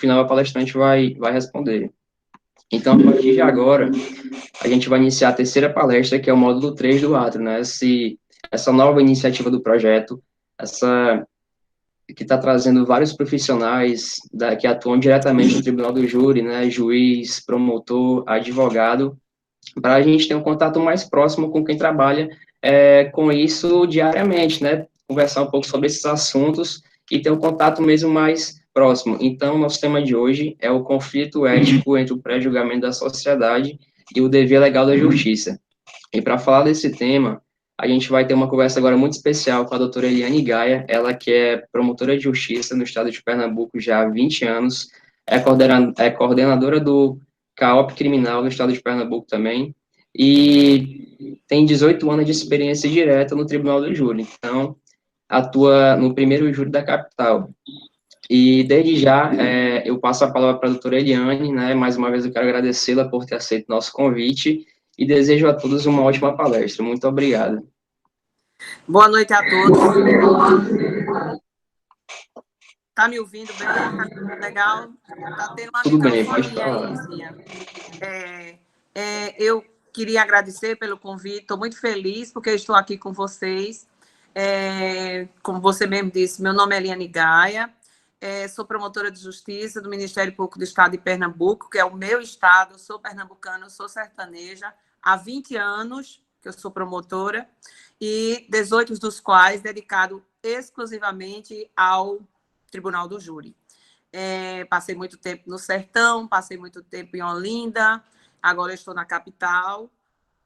final a palestrante vai responder. Então, a partir de agora, a gente vai iniciar a terceira palestra, que é o módulo 3 do Atro, né? Essa nova iniciativa do projeto, essa que está trazendo vários profissionais que atuam diretamente no Tribunal do Júri, né? Juiz, promotor, advogado, para a gente ter um contato mais próximo com quem trabalha com isso diariamente, né? Conversar um pouco sobre esses assuntos e ter um contato mesmo mais próximo. Então, nosso tema de hoje é o conflito ético entre o pré-julgamento da sociedade e o dever legal da justiça. E para falar desse tema, a gente vai ter uma conversa agora muito especial com a doutora Eliane Gaia, ela que é promotora de justiça no estado de Pernambuco já há 20 anos, é coordenadora do CAOP Criminal no estado de Pernambuco também, e tem 18 anos de experiência direta no Tribunal do Júri, então atua no primeiro júri da capital. E desde já eu passo a palavra para a doutora Eliane, né? Mais uma vez eu quero agradecê-la por ter aceito nosso convite e desejo a todos uma ótima palestra. Muito obrigado. Boa noite a todos. Tá me ouvindo bem? Tá legal? Tá tendo uma Tudo bem, pode microfonia falar. aí, Zinha. Eu queria agradecer pelo convite, estou muito feliz porque eu estou aqui com vocês. Como você mesmo disse, meu nome é Eliane Gaia, sou promotora de justiça do Ministério Público do Estado de Pernambuco, que é o meu estado, eu sou pernambucana, eu sou sertaneja, há 20 anos que eu sou promotora, e 18 dos quais dedicado exclusivamente ao Tribunal do Júri. Passei muito tempo no Sertão, passei muito tempo em Olinda, agora eu estou na capital,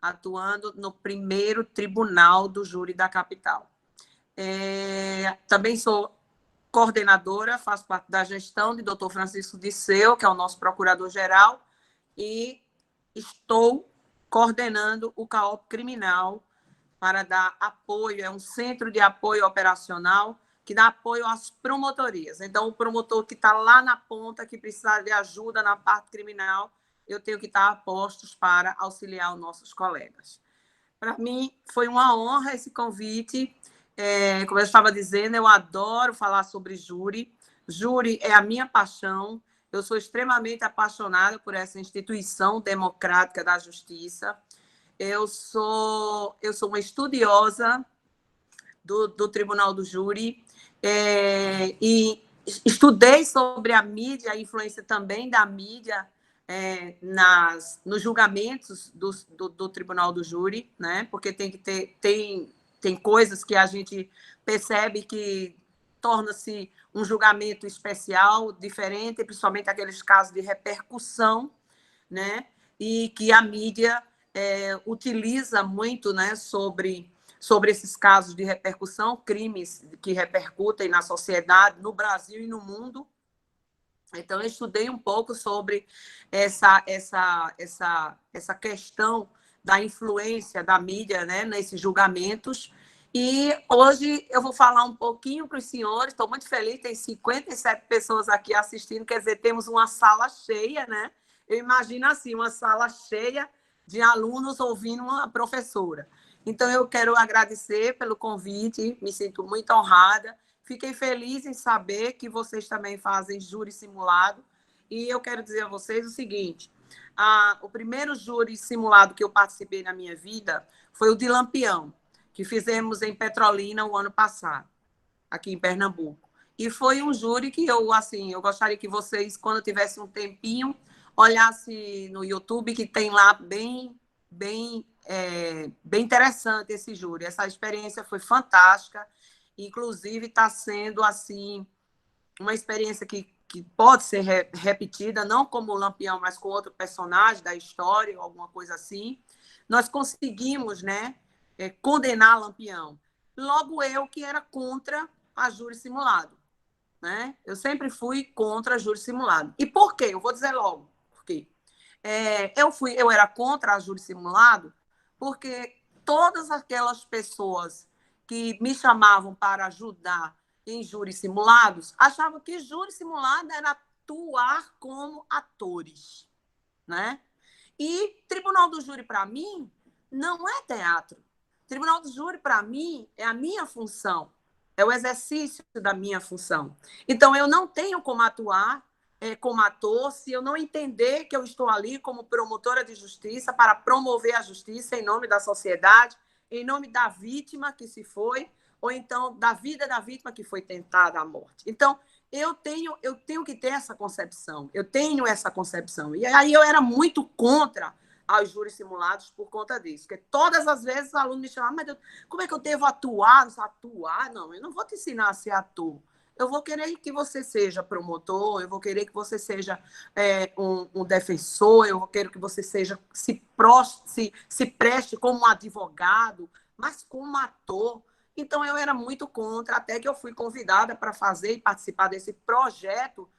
atuando no primeiro Tribunal do Júri da capital. Também sou coordenadora, faço parte da gestão de Dr. Francisco Disseu, que é o nosso procurador-geral, e estou coordenando o CAOP Criminal para dar apoio, é um centro de apoio operacional que dá apoio às promotorias. Então, o promotor que está lá na ponta, que precisa de ajuda na parte criminal, eu tenho que estar a postos para auxiliar os nossos colegas. Para mim, foi uma honra esse convite. Como eu estava dizendo, eu adoro falar sobre júri. Júri é a minha paixão. Eu sou extremamente apaixonada por essa instituição democrática da justiça. Eu sou uma estudiosa do Tribunal do Júri e estudei sobre a mídia, a influência também da mídia nos julgamentos do Tribunal do Júri, né? Porque tem coisas que a gente percebe que torna-se um julgamento especial, diferente, principalmente aqueles casos de repercussão, né? E que a mídia utiliza muito, né, sobre esses casos de repercussão, crimes que repercutem na sociedade, no Brasil e no mundo. Então, eu estudei um pouco sobre essa questão da influência da mídia, né, nesses julgamentos. E hoje eu vou falar um pouquinho para os senhores. Estou muito feliz, tem 57 pessoas aqui assistindo, quer dizer, temos uma sala cheia, né? Eu imagino assim, uma sala cheia de alunos ouvindo uma professora. Então, eu quero agradecer pelo convite, me sinto muito honrada. Fiquei feliz em saber que vocês também fazem júri simulado. E eu quero dizer a vocês o seguinte, o primeiro júri simulado que eu participei na minha vida foi o de Lampião, que fizemos em Petrolina o ano passado, aqui em Pernambuco. E foi um júri que eu gostaria que vocês, quando tivessem um tempinho, olhassem no YouTube, que tem lá bem interessante esse júri. Essa experiência foi fantástica. Inclusive, está sendo assim uma experiência que pode ser repetida, não como o Lampião, mas com outro personagem da história, ou alguma coisa assim. Nós conseguimos, né, condenar Lampião. Logo eu, que era contra a júri simulado. Né? Eu sempre fui contra a júri simulado. E por quê? Eu vou dizer logo por quê. Eu era contra a júri simulado porque todas aquelas pessoas que me chamavam para ajudar em júris simulados achavam que júri simulado era atuar como atores, né? E tribunal do júri, para mim, não é teatro. Tribunal do júri, para mim, é a minha função, é o exercício da minha função. Então, eu não tenho como atuar como ator, se eu não entender que eu estou ali como promotora de justiça para promover a justiça em nome da sociedade, em nome da vítima que se foi, ou então da vida da vítima que foi tentada à morte. Então, eu tenho que ter essa concepção, eu tenho essa concepção. E aí eu era muito contra aos júris simulados por conta disso, porque todas as vezes o aluno me chamava, mas como é que eu devo atuar? Atuar? Não, eu não vou te ensinar a ser ator. Eu vou querer que você seja promotor, eu vou querer que você seja um defensor, eu vou querer que você seja se preste como um advogado, mas como ator. Então, eu era muito contra, até que eu fui convidada para fazer e participar desse projeto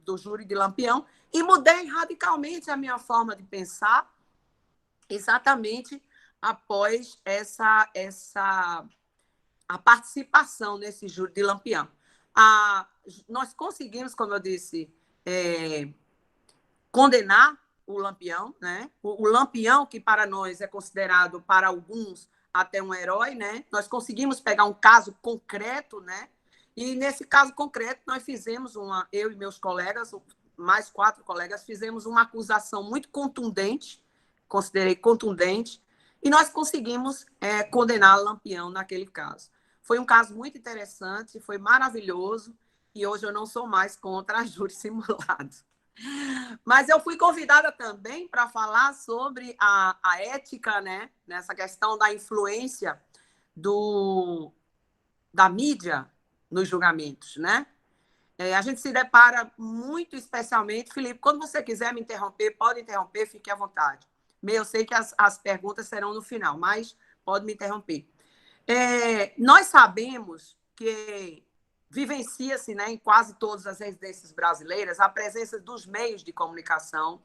do júri de Lampião, e mudei radicalmente a minha forma de pensar, exatamente após a participação nesse júri de Lampião. Nós conseguimos, como eu disse, condenar o Lampião, né? O Lampião, que para nós é considerado, para alguns, até um herói, né? Nós conseguimos pegar um caso concreto, né? E nesse caso concreto, nós fizemos eu e meus colegas, mais 4 colegas, fizemos uma acusação muito contundente, considerei contundente, e nós conseguimos condenar Lampião naquele caso. Foi um caso muito interessante, foi maravilhoso, e hoje eu não sou mais contra júri simulado. Mas eu fui convidada também para falar sobre a ética, né, nessa questão da influência da mídia nos julgamentos, né? A gente se depara muito especialmente, Felipe, quando você quiser me interromper, pode interromper, fique à vontade. Eu sei que as perguntas serão no final, mas pode me interromper. Nós sabemos que vivencia-se, né, em quase todas as residências brasileiras a presença dos meios de comunicação.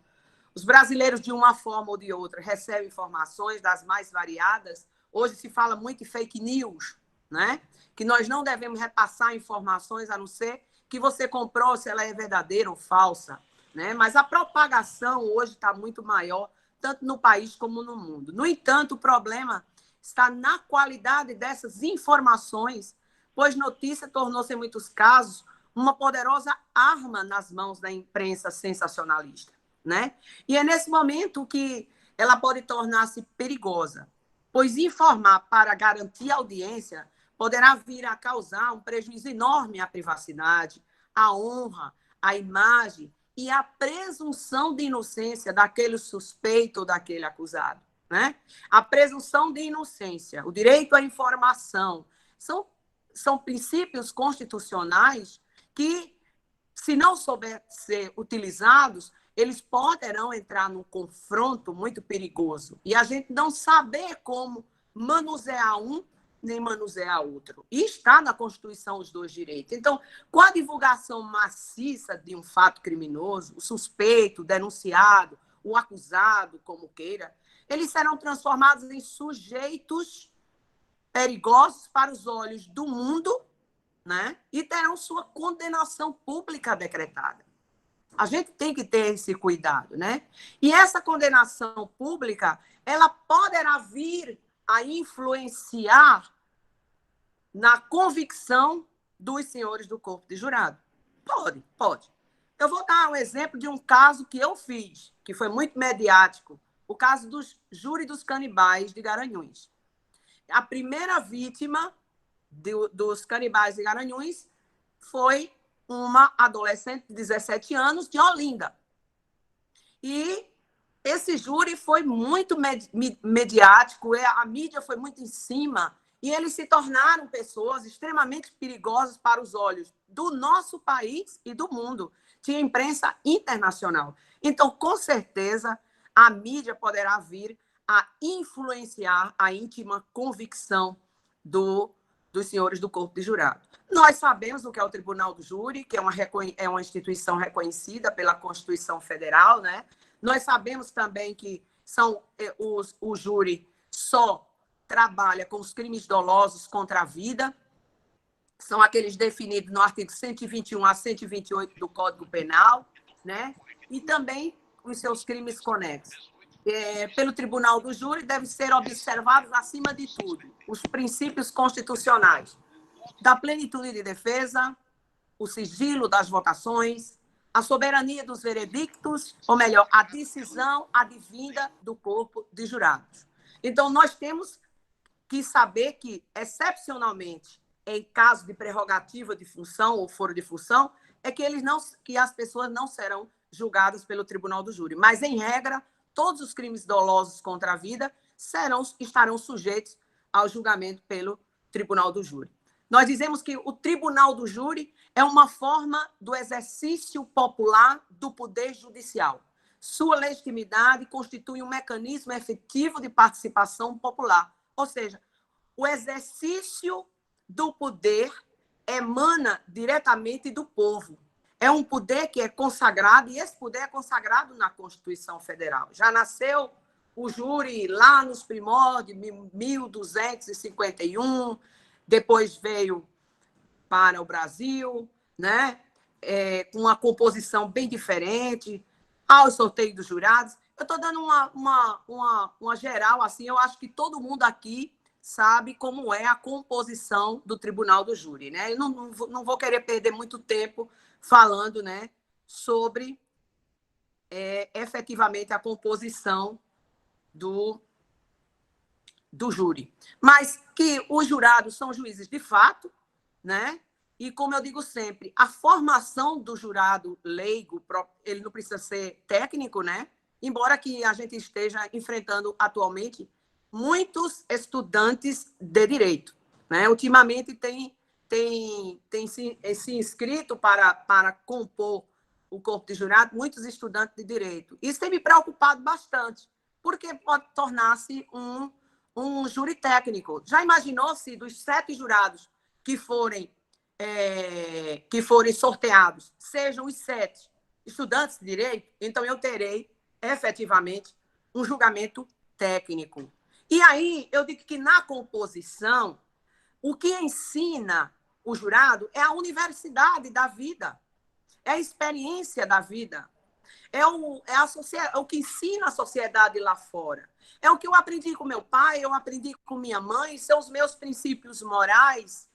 Os brasileiros, de uma forma ou de outra, recebem informações das mais variadas. Hoje se fala muito em fake news, né? Que nós não devemos repassar informações a não ser que você comprou, se ela é verdadeira ou falsa, né? Mas a propagação hoje está muito maior, tanto no país como no mundo. No entanto, o problema está na qualidade dessas informações, pois notícia tornou-se, em muitos casos, uma poderosa arma nas mãos da imprensa sensacionalista, né? E é nesse momento que ela pode tornar-se perigosa, pois informar para garantir audiência poderá vir a causar um prejuízo enorme à privacidade, à honra, à imagem e à presunção de inocência daquele suspeito ou daquele acusado, né? A presunção de inocência, o direito à informação, são princípios constitucionais que, se não souber ser utilizados, eles poderão entrar num confronto muito perigoso. E a gente não saber como manusear um nem manusear outro. E está na Constituição os 2 direitos. Então, com a divulgação maciça de um fato criminoso, o suspeito, o denunciado, o acusado, como queira, eles serão transformados em sujeitos perigosos para os olhos do mundo, né? E terão sua condenação pública decretada. A gente tem que ter esse cuidado, né? E essa condenação pública, ela poderá vir a influenciar na convicção dos senhores do corpo de jurado. Pode. Eu vou dar um exemplo de um caso que eu fiz, que foi muito mediático, o caso do júri dos canibais de Garanhuns. A primeira vítima dos canibais de Garanhuns foi uma adolescente de 17 anos de Olinda. E esse júri foi muito mediático, a mídia foi muito em cima, e eles se tornaram pessoas extremamente perigosas para os olhos do nosso país e do mundo. Tinha imprensa internacional. Então, com certeza, a mídia poderá vir a influenciar a íntima convicção dos senhores do corpo de jurado. Nós sabemos o que é o Tribunal do Júri, que é uma instituição reconhecida pela Constituição Federal, né? Nós sabemos também que o júri só trabalha com os crimes dolosos contra a vida, são aqueles definidos no artigo 121 a 128 do Código Penal, né? E também os seus crimes conexos. Pelo Tribunal do Júri, devem ser observados, acima de tudo, os princípios constitucionais da plenitude de defesa, o sigilo das votações, a soberania dos veredictos, ou melhor, a decisão advinda do corpo de jurados. Então, nós temos que saber que, excepcionalmente, em caso de prerrogativa de função ou foro de função, é que as pessoas não serão julgadas pelo tribunal do júri. Mas, em regra, todos os crimes dolosos contra a vida estarão sujeitos ao julgamento pelo tribunal do júri. Nós dizemos que o tribunal do júri é uma forma do exercício popular do poder judicial. Sua legitimidade constitui um mecanismo efetivo de participação popular. Ou seja, o exercício do poder emana diretamente do povo. É um poder que é consagrado, e esse poder é consagrado na Constituição Federal. Já nasceu o júri lá nos primórdios, 1251, depois veio para o Brasil, né? Com uma composição bem diferente, ao sorteio dos jurados. Eu estou dando uma geral, assim, eu acho que todo mundo aqui sabe como é a composição do tribunal do júri, né? Eu não vou querer perder muito tempo falando, né, sobre efetivamente a composição do júri. Mas que os jurados são juízes de fato, né? E, como eu digo sempre, a formação do jurado leigo, ele não precisa ser técnico, né? Embora que a gente esteja enfrentando atualmente muitos estudantes de direito, né? Ultimamente tem se inscrito para compor o corpo de jurado muitos estudantes de direito. Isso tem me preocupado bastante, porque pode tornar-se um júri técnico. Já imaginou se dos 7 jurados que forem sorteados sejam os 7 estudantes de direito? Então, eu terei, efetivamente, um julgamento técnico. E aí, eu digo que na composição, o que ensina o jurado é a universidade da vida, é a experiência da vida, é o que ensina a sociedade lá fora. É o que eu aprendi com meu pai, eu aprendi com minha mãe, são os meus princípios morais,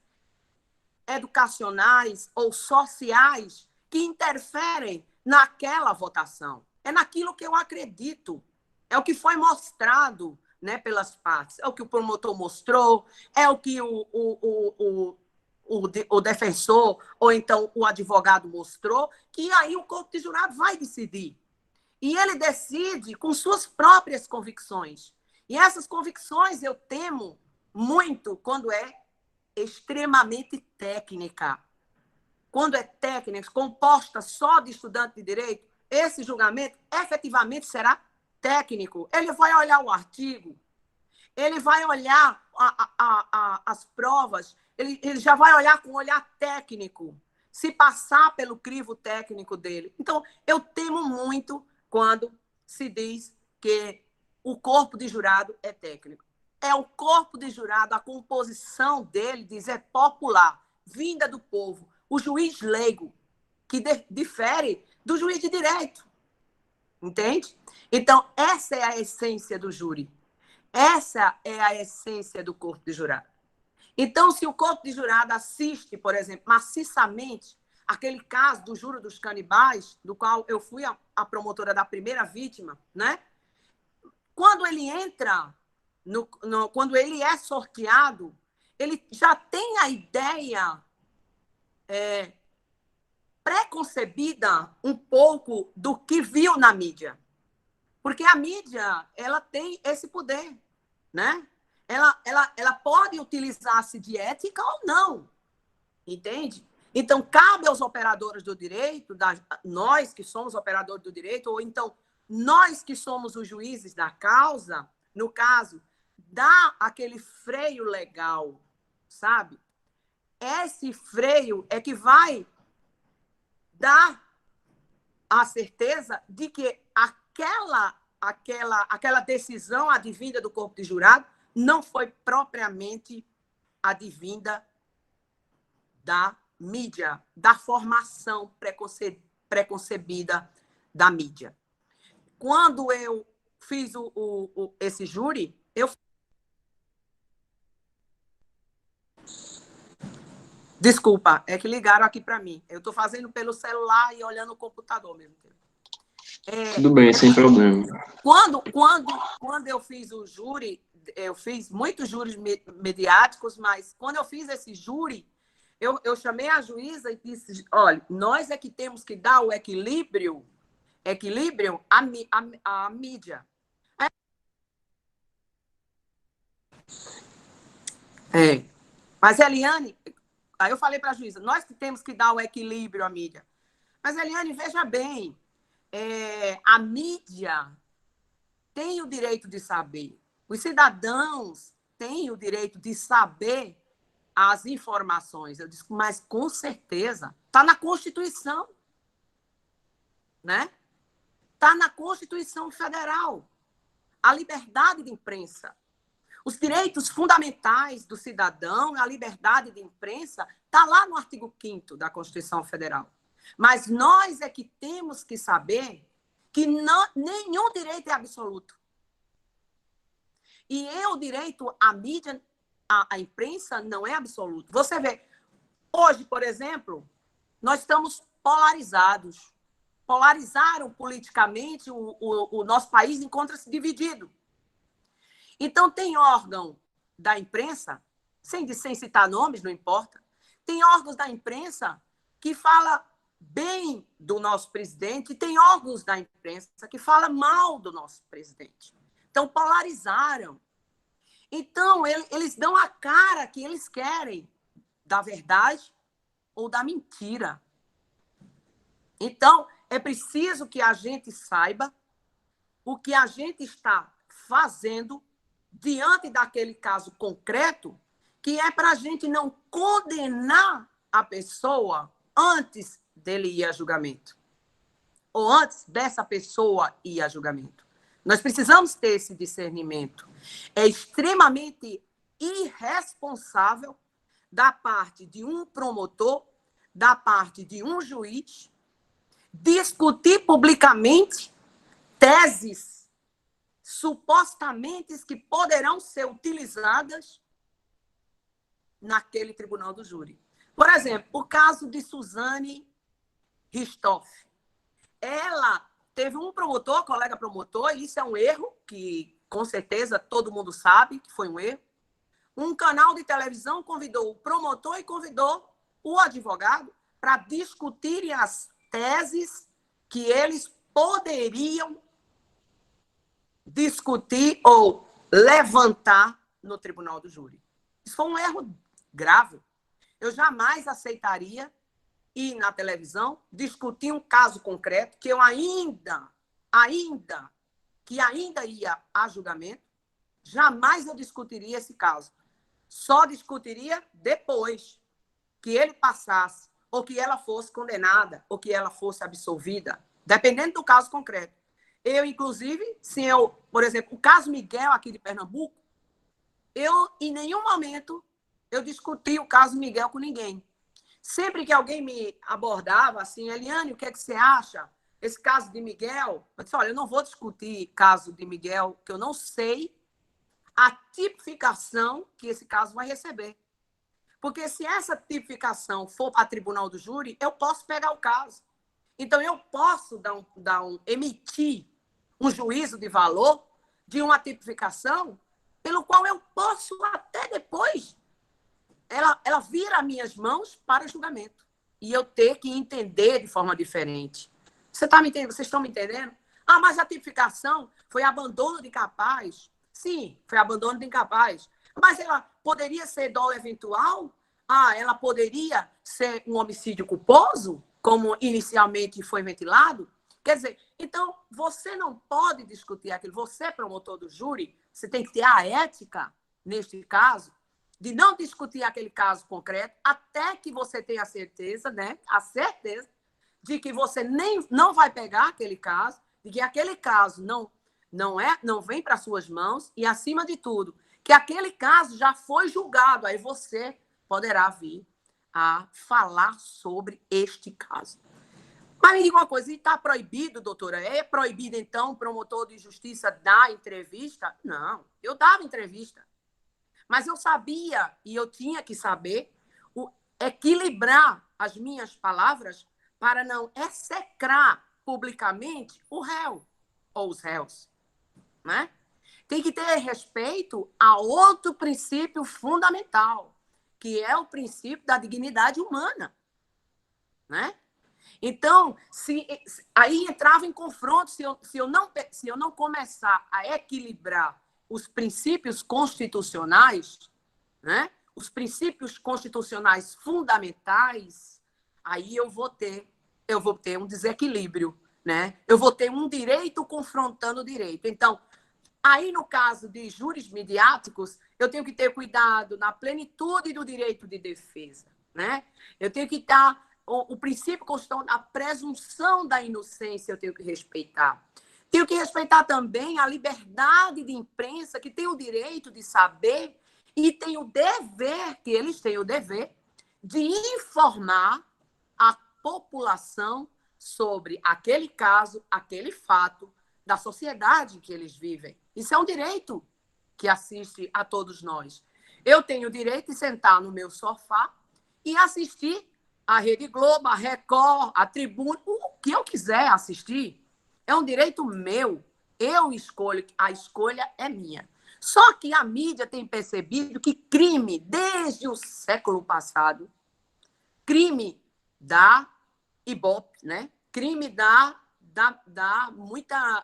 educacionais ou sociais que interferem naquela votação. É naquilo que eu acredito, é o que foi mostrado, né, pelas partes, é o que o promotor mostrou, é o que o defensor ou então o advogado mostrou, que aí o corpo de jurado vai decidir. E ele decide com suas próprias convicções. E essas convicções eu temo muito quando é extremamente técnica. Quando é técnica, composta só de estudante de direito, esse julgamento efetivamente será técnico. Ele vai olhar o artigo, ele vai olhar as provas, ele já vai olhar com um olhar técnico, se passar pelo crivo técnico dele. Então, eu temo muito quando se diz que o corpo de jurado é técnico. É o corpo de jurado, a composição dele, diz, é popular, vinda do povo. O juiz leigo, que difere do juiz de direito. Entende? Então, essa é a essência do júri. Essa é a essência do corpo de jurado. Então, se o corpo de jurado assiste, por exemplo, maciçamente, aquele caso do júri dos canibais, do qual eu fui a promotora da primeira vítima, né? Quando ele entra, quando ele é sorteado, ele já tem a ideia pré-concebida um pouco do que viu na mídia. Porque a mídia, ela tem esse poder, né? Ela pode utilizar-se de ética ou não, entende? Então, cabe aos operadores do direito, nós que somos operadores do direito, ou então nós que somos os juízes da causa, no caso, dar aquele freio legal, sabe? Esse freio é que vai dar a certeza de que aquela decisão advinda do corpo de jurado não foi propriamente advinda da mídia, da formação preconcebida da mídia. Quando eu fiz esse júri, eu Desculpa, é que ligaram aqui para mim. Eu estou fazendo pelo celular e olhando o computador ao mesmo tempo. Tudo bem, sem problema. Quando eu fiz o júri, eu fiz muitos júris mediáticos, mas quando eu fiz esse júri, eu chamei a juíza e disse, olha, nós é que temos que dar o equilíbrio à mídia. Mas, Eliane, aí eu falei para a juíza, nós que temos que dar o equilíbrio à mídia. Mas, Eliane, veja bem, a mídia tem o direito de saber. Os cidadãos têm o direito de saber as informações. Eu disse, mas com certeza, está na Constituição. Né? Está na Constituição Federal. A liberdade de imprensa. Os direitos fundamentais do cidadão, a liberdade de imprensa, está lá no artigo 5º da Constituição Federal. Mas nós é que temos que saber que nenhum direito é absoluto. E o direito à mídia, à imprensa, não é absoluto. Você vê, hoje, por exemplo, nós estamos polarizados. Polarizaram politicamente, o nosso país encontra-se dividido. Então, tem órgão da imprensa, sem citar nomes, não importa, tem órgãos da imprensa que fala bem do nosso presidente e tem órgãos da imprensa que fala mal do nosso presidente. Então, polarizaram. Então, eles dão a cara que eles querem da verdade ou da mentira. Então, é preciso que a gente saiba o que a gente está fazendo diante daquele caso concreto, que é para a gente não condenar a pessoa antes dele ir a julgamento, ou antes dessa pessoa ir a julgamento. Nós precisamos ter esse discernimento. É extremamente irresponsável da parte de um promotor, da parte de um juiz, discutir publicamente teses supostamente que poderão ser utilizadas naquele tribunal do júri. Por exemplo, o caso de Suzane Ristoff. Ela teve um promotor, colega promotor, e isso é um erro, que com certeza todo mundo sabe que foi um erro. Um canal de televisão convidou o promotor e convidou o advogado para discutirem as teses que eles poderiam discutir ou levantar no tribunal do júri. Isso foi um erro grave. Eu jamais aceitaria ir na televisão discutir um caso concreto que eu ainda ia a julgamento. Jamais eu discutiria esse caso. Só discutiria depois que ele passasse, ou que ela fosse condenada, ou que ela fosse absolvida, dependendo do caso concreto. Eu, inclusive, por exemplo, o caso Miguel aqui de Pernambuco, em nenhum momento, eu discuti o caso Miguel com ninguém. Sempre que alguém me abordava assim, Eliane, o que é que você acha? Esse caso de Miguel, eu disse, olha, eu não vou discutir caso de Miguel, que eu não sei a tipificação que esse caso vai receber. Porque se essa tipificação for para o tribunal do júri, eu posso pegar o caso. Então, eu posso emitir um juízo de valor de uma tipificação pelo qual eu posso até depois ela vira as minhas mãos para julgamento. E eu ter que entender de forma diferente. Vocês estão me entendendo? Ah, mas a tipificação foi abandono de incapaz. Sim, foi abandono de incapaz. Mas ela poderia ser dolo eventual? Ah, ela poderia ser um homicídio culposo, como inicialmente foi ventilado? Quer dizer, então, você não pode discutir aquilo. Você, promotor do júri, você tem que ter a ética, neste caso, de não discutir aquele caso concreto até que você tenha a certeza, né? A certeza de que você não vai pegar aquele caso, de que aquele caso não vem para suas mãos e, acima de tudo, que aquele caso já foi julgado. Aí você poderá vir a falar sobre este caso. Mas me diga uma coisa, e está proibido, doutora? É proibido, então, o promotor de justiça dar entrevista? Não, eu dava entrevista. Mas eu sabia, e eu tinha que saber, equilibrar as minhas palavras para não execrar publicamente o réu ou os réus, né? Tem que ter respeito a outro princípio fundamental, que é o princípio da dignidade humana, né? Então, aí entrava em confronto se eu não começar a equilibrar os princípios constitucionais, né? Os princípios constitucionais fundamentais, aí eu vou ter um desequilíbrio, né? Eu vou ter um direito confrontando o direito. Então, aí no caso de júris midiáticos, eu tenho que ter cuidado na plenitude do direito de defesa, né? Eu tenho que estar o princípio constitucional da presunção da inocência, eu tenho que respeitar. Tenho que respeitar também a liberdade de imprensa, que tem o direito de saber e tem o dever, que eles têm o dever, de informar a população sobre aquele caso, aquele fato da sociedade que eles vivem. Isso é um direito que assiste a todos nós. Eu tenho o direito de sentar no meu sofá e assistir a Rede Globo, a Record, a Tribuna, o que eu quiser assistir. É um direito meu. Eu escolho, a escolha é minha. Só que a mídia tem percebido que crime, desde o século passado, crime dá ibope, né? Crime dá muita...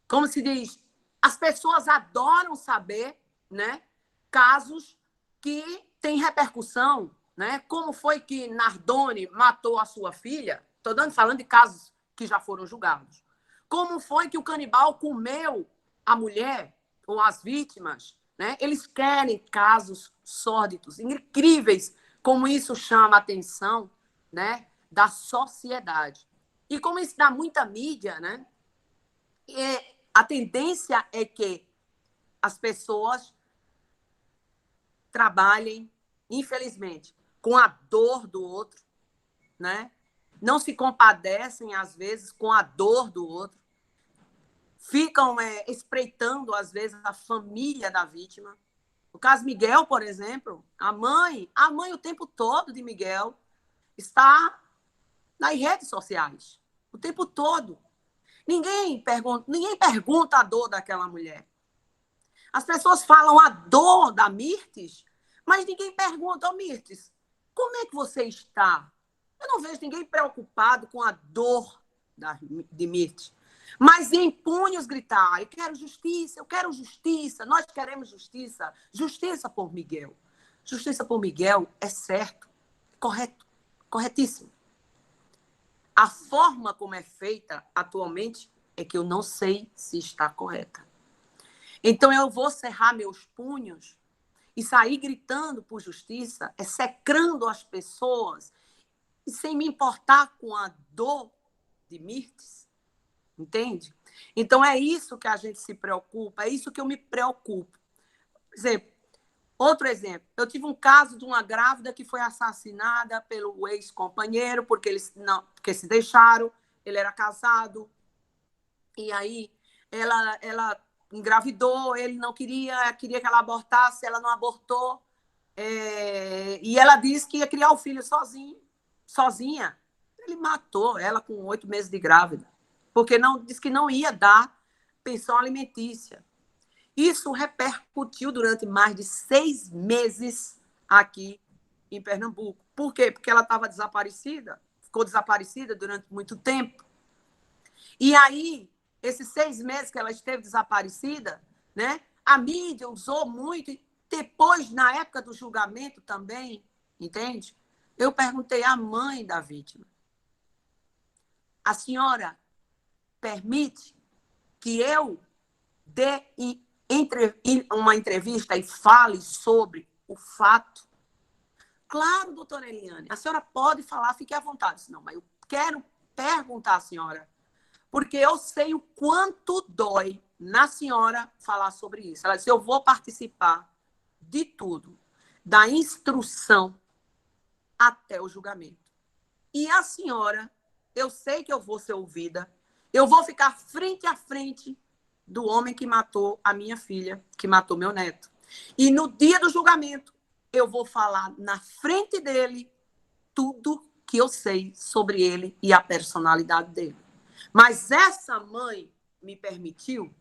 como se diz? As pessoas adoram saber, né, casos que têm repercussão, né? Como foi que Nardone matou a sua filha? Estou falando de casos que já foram julgados. Como foi que o canibal comeu a mulher ou as vítimas? Né? Eles querem casos sórdidos, incríveis, como isso chama a atenção, né, da sociedade. E como isso dá muita mídia, né? A tendência é que as pessoas trabalhem, infelizmente, com a dor do outro, né? Não se compadecem, às vezes, com a dor do outro. Ficam espreitando, às vezes, a família da vítima. O caso Miguel, por exemplo, a mãe o tempo todo de Miguel está nas redes sociais, o tempo todo. Ninguém pergunta a dor daquela mulher. As pessoas falam a dor da Mirtes, mas ninguém pergunta, Mirtes, como é que você está? Eu não vejo ninguém preocupado com a dor de Mirtes. Mas em punhos gritar, eu quero justiça, nós queremos justiça. Justiça por Miguel. Justiça por Miguel é certo, correto, corretíssimo. A forma como é feita atualmente é que eu não sei se está correta. Então, eu vou cerrar meus punhos e sair gritando por justiça, execrando as pessoas, e sem me importar com a dor de Mirtes, entende? Então, é isso que a gente se preocupa, é isso que eu me preocupo. Por exemplo, outro exemplo, eu tive um caso de uma grávida que foi assassinada pelo ex-companheiro, porque se deixaram, ele era casado, e aí ela engravidou, ele não queria que ela abortasse, ela não abortou, e ela disse que ia criar o filho sozinha. Ele matou ela com 8 meses de grávida, porque disse que não ia dar pensão alimentícia. Isso repercutiu durante mais de 6 meses aqui em Pernambuco. Por quê? Porque ela estava desaparecida, ficou desaparecida durante muito tempo. E aí, esses 6 meses que ela esteve desaparecida, né, a mídia usou muito, e depois, na época do julgamento também, entende? Eu perguntei à mãe da vítima, a senhora permite que eu dê uma entrevista e fale sobre o fato? Claro, doutora Eliane, a senhora pode falar, fique à vontade. Não, mas eu quero perguntar à senhora, porque eu sei o quanto dói na senhora falar sobre isso. Ela disse, eu vou participar de tudo, da instrução até o julgamento. E a senhora, eu sei que eu vou ser ouvida, eu vou ficar frente a frente do homem que matou a minha filha, que matou meu neto. E no dia do julgamento, eu vou falar na frente dele tudo que eu sei sobre ele e a personalidade dele. Mas essa mãe me permitiu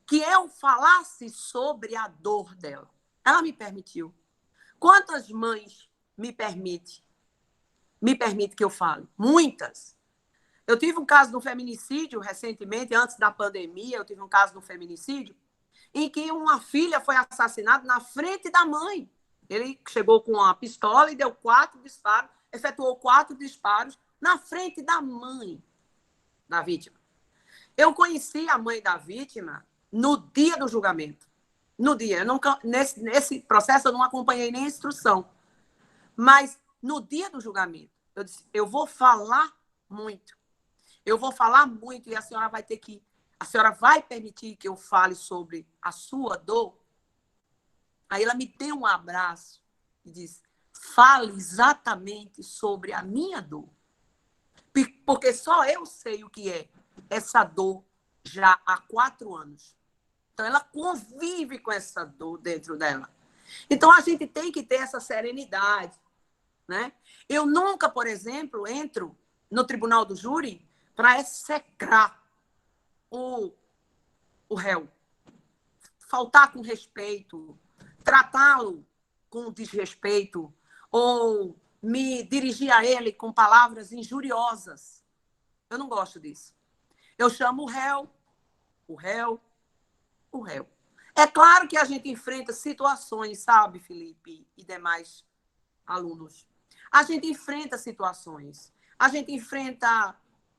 que eu falasse sobre a dor dela. Ela me permitiu. Quantas mães me permite que eu fale? Muitas. Eu tive um caso de um feminicídio recentemente, antes da pandemia, eu tive um caso de um feminicídio em que uma filha foi assassinada na frente da mãe. Ele chegou com uma pistola e deu 4 disparos, efetuou 4 disparos na frente da mãe da vítima. Eu conheci a mãe da vítima no dia do julgamento. No dia. Nesse processo eu não acompanhei nem a instrução. Mas no dia do julgamento, eu disse, eu vou falar muito. Eu vou falar muito e a senhora vai ter que... A senhora vai permitir que eu fale sobre a sua dor? Aí ela me deu um abraço e disse, fale exatamente sobre a minha dor. Porque só eu sei o que é essa dor já há 4 anos. Então, ela convive com essa dor dentro dela. Então, a gente tem que ter essa serenidade, né? Eu nunca, por exemplo, entro no tribunal do júri para execrar o réu. Faltar com respeito, tratá-lo com desrespeito ou me dirigir a ele com palavras injuriosas. Eu não gosto disso. Eu chamo o réu, o réu, o réu. É claro que a gente enfrenta situações, sabe, Felipe e demais alunos? A gente enfrenta situações. A gente enfrenta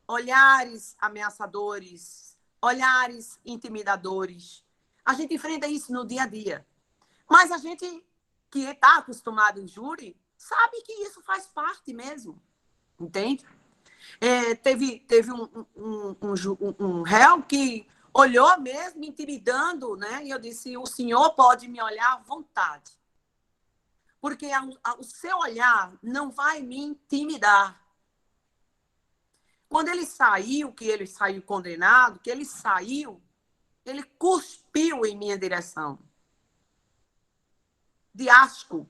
olhares ameaçadores, olhares intimidadores. A gente enfrenta isso no dia a dia. Mas a gente que está acostumado em júri sabe que isso faz parte mesmo. Entende? Teve um réu que olhou mesmo, intimidando, né? E eu disse, o senhor pode me olhar à vontade. Porque o seu olhar não vai me intimidar. Quando ele saiu, que ele saiu condenado, que ele saiu, ele cuspiu em minha direção. De asco,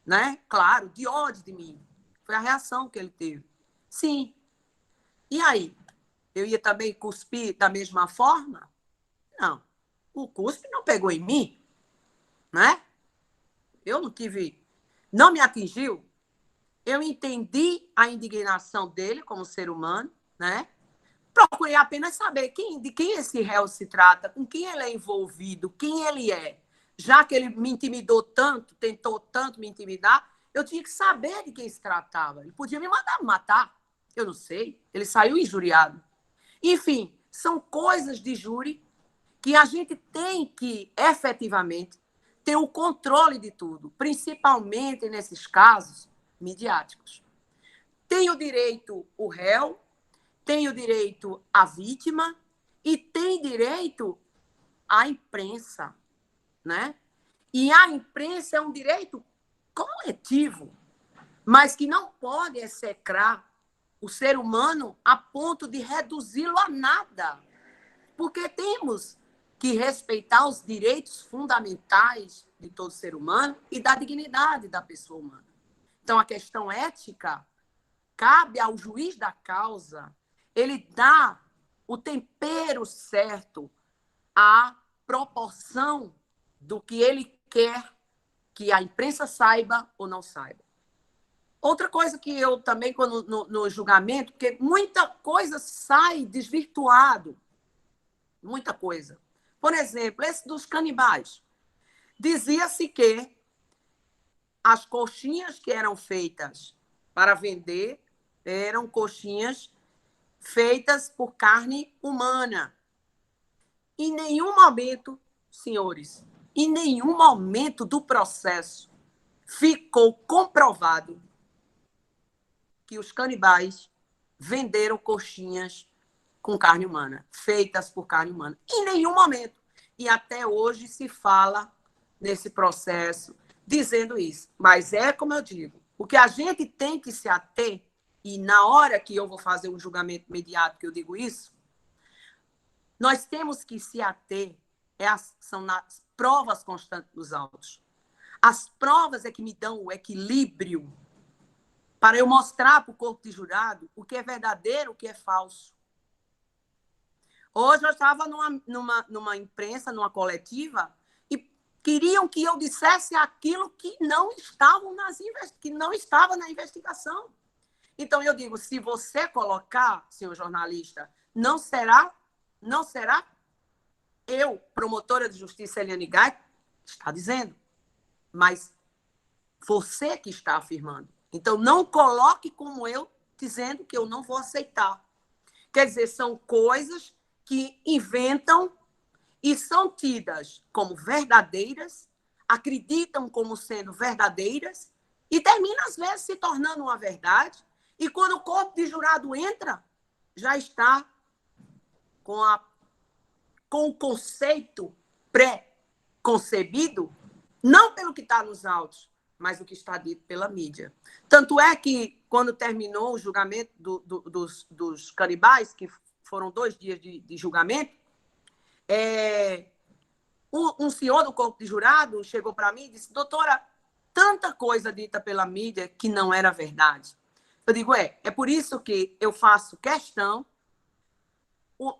né? Claro, de ódio de mim. Foi a reação que ele teve. Sim. E aí? Eu ia também cuspir da mesma forma? Não. O cuspe não pegou em mim, né? Eu não tive... Não me atingiu. Eu entendi a indignação dele como ser humano, né? Procurei apenas saber de quem esse réu se trata, com quem ele é envolvido, quem ele é. Já que ele me intimidou tanto, tentou tanto me intimidar, eu tinha que saber de quem se tratava. Ele podia me mandar matar, eu não sei. Ele saiu injuriado. Enfim, são coisas de júri que a gente tem que, efetivamente, ter o controle de tudo, principalmente nesses casos midiáticos. Tem o direito o réu, tem o direito a vítima e tem direito a imprensa, né? E a imprensa é um direito coletivo, mas que não pode execrar o ser humano a ponto de reduzi-lo a nada. Porque temos que respeitar os direitos fundamentais de todo ser humano e da dignidade da pessoa humana. Então, a questão ética cabe ao juiz da causa, ele dá o tempero certo, a proporção do que ele quer que a imprensa saiba ou não saiba. Outra coisa que eu também, quando no julgamento, porque muita coisa sai desvirtuado, muita coisa. Por exemplo, esse dos canibais. Dizia-se que as coxinhas que eram feitas para vender eram coxinhas feitas por carne humana. Em nenhum momento, senhores, em nenhum momento do processo ficou comprovado que os canibais venderam coxinhas com carne humana, feitas por carne humana. Em nenhum momento. E até hoje se fala nesse processo dizendo isso. Mas é como eu digo, o que a gente tem que se ater, e na hora que eu vou fazer um julgamento imediato que eu digo isso, nós temos que se ater, são nas provas constantes dos autos. As provas é que me dão o equilíbrio para eu mostrar para o corpo de jurado o que é verdadeiro, o que é falso. Hoje eu estava numa imprensa, numa coletiva, e queriam que eu dissesse aquilo que não estava na investigação. Então eu digo, se você colocar, senhor jornalista, não será eu, promotora de justiça Eliane Gai, está dizendo, mas você que está afirmando. Então não coloque como eu dizendo que eu não vou aceitar. Quer dizer, são coisas que inventam e são tidas como verdadeiras, acreditam como sendo verdadeiras e terminam, às vezes, se tornando uma verdade. E quando o corpo de jurado entra, já está com o conceito pré-concebido, não pelo que está nos autos, mas o que está dito pela mídia. Tanto é que, quando terminou o julgamento dos canibais, que foram 2 dias de julgamento, um senhor do corpo de jurado chegou para mim e disse, doutora, tanta coisa dita pela mídia que não era verdade. Eu digo, é por isso que eu faço questão,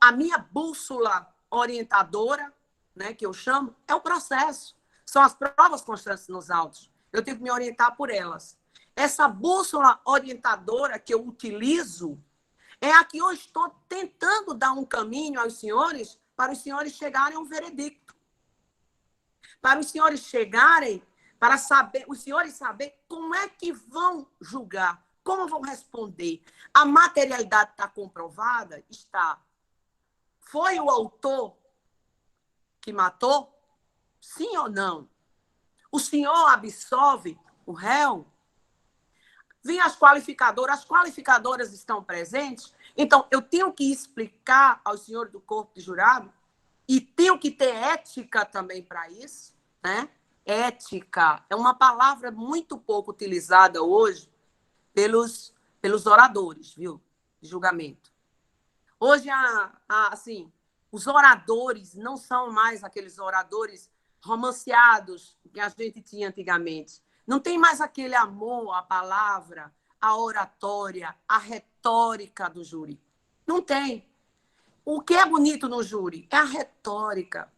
a minha bússola orientadora, né, que eu chamo, é o processo. São as provas constantes nos autos. Eu tenho que me orientar por elas. Essa bússola orientadora que eu utilizo é a que eu estou tentando dar um caminho aos senhores para os senhores chegarem a um veredicto. Para os senhores chegarem, para saber, os senhores saberem como é que vão julgar, como vão responder. A materialidade está comprovada? Está. Foi o autor que matou? Sim ou não? O senhor absolve o réu? Vem as qualificadoras estão presentes? Então, eu tenho que explicar aos senhores do corpo de jurado e tenho que ter ética também para isso, né? Ética é uma palavra muito pouco utilizada hoje pelos oradores, viu? De julgamento. Hoje, assim, os oradores não são mais aqueles oradores romanceados que a gente tinha antigamente. Não tem mais aquele amor à palavra, à oratória, à retórica do júri. Não tem. O que é bonito no júri é a retórica,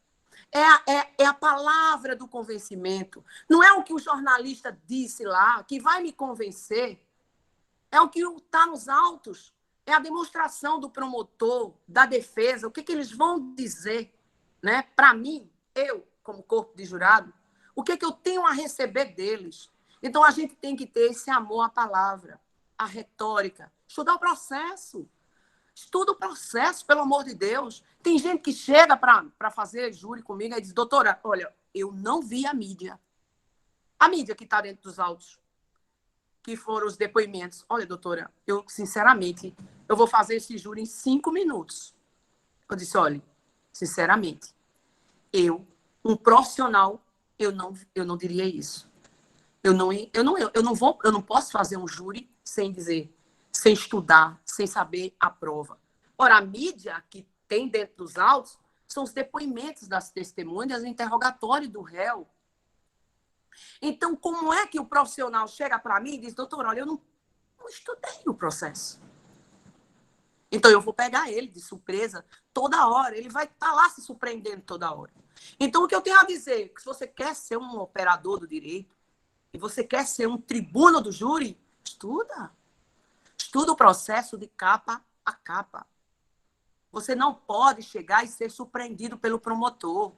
é a palavra do convencimento. Não é o que o jornalista disse lá, que vai me convencer. É o que está nos autos. É a demonstração do promotor, da defesa, o que eles vão dizer, né? Para mim, eu, como corpo de jurado, o que eu tenho a receber deles. Então, a gente tem que ter esse amor à palavra, à retórica, estudar o processo. Estuda o processo, pelo amor de Deus. Tem gente que chega para fazer júri comigo e diz, doutora, olha, eu não vi a mídia. A mídia que está dentro dos autos, que foram os depoimentos. Olha, doutora, eu, sinceramente, eu vou fazer esse júri em 5 minutos. Eu disse, olha, sinceramente, um profissional, eu não diria isso. Eu não posso fazer um júri sem dizer, sem estudar, sem saber a prova. Ora, a mídia que tem dentro dos autos são os depoimentos das testemunhas, o interrogatório do réu. Então, como é que o profissional chega para mim e diz, doutor, olha, eu não estudei o processo. Então, eu vou pegar ele de surpresa toda hora. Ele vai estar lá se surpreendendo toda hora. Então, o que eu tenho a dizer, que se você quer ser um operador do direito e você quer ser um tribuno do júri, estuda. Estuda o processo de capa a capa. Você não pode chegar e ser surpreendido pelo promotor.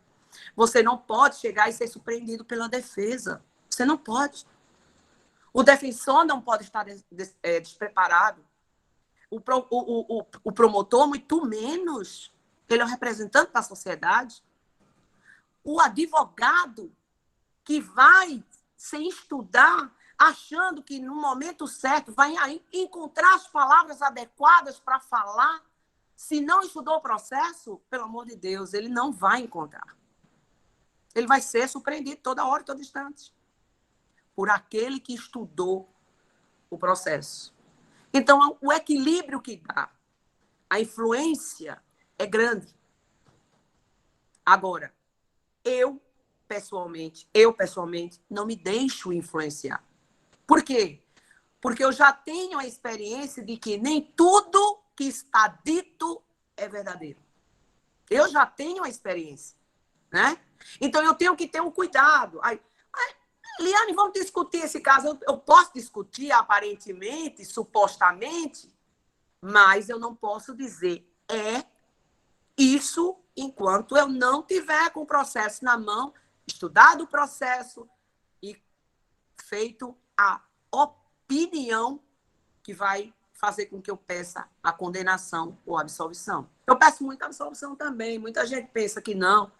Você não pode chegar e ser surpreendido pela defesa. Você não pode. O defensor não pode estar despreparado. O promotor, muito menos. Ele é o representante da sociedade. O advogado que vai sem estudar, achando que no momento certo vai encontrar as palavras adequadas para falar, se não estudou o processo, pelo amor de Deus, ele não vai encontrar. Ele vai ser surpreendido toda hora, todo instante, por aquele que estudou o processo. Então, o equilíbrio que dá, a influência é grande. Agora, eu pessoalmente, não me deixo influenciar. Por quê? Porque eu já tenho a experiência de que nem tudo que está dito é verdadeiro. Eu já tenho a experiência, né? Então, eu tenho que ter um cuidado. Liane, vamos discutir esse caso. Eu posso discutir aparentemente, supostamente, mas eu não posso dizer isso enquanto eu não tiver com o processo na mão, estudado o processo e feito a opinião que vai fazer com que eu peça a condenação ou a absolvição. Eu peço muita absolvição também. Muita gente pensa que não.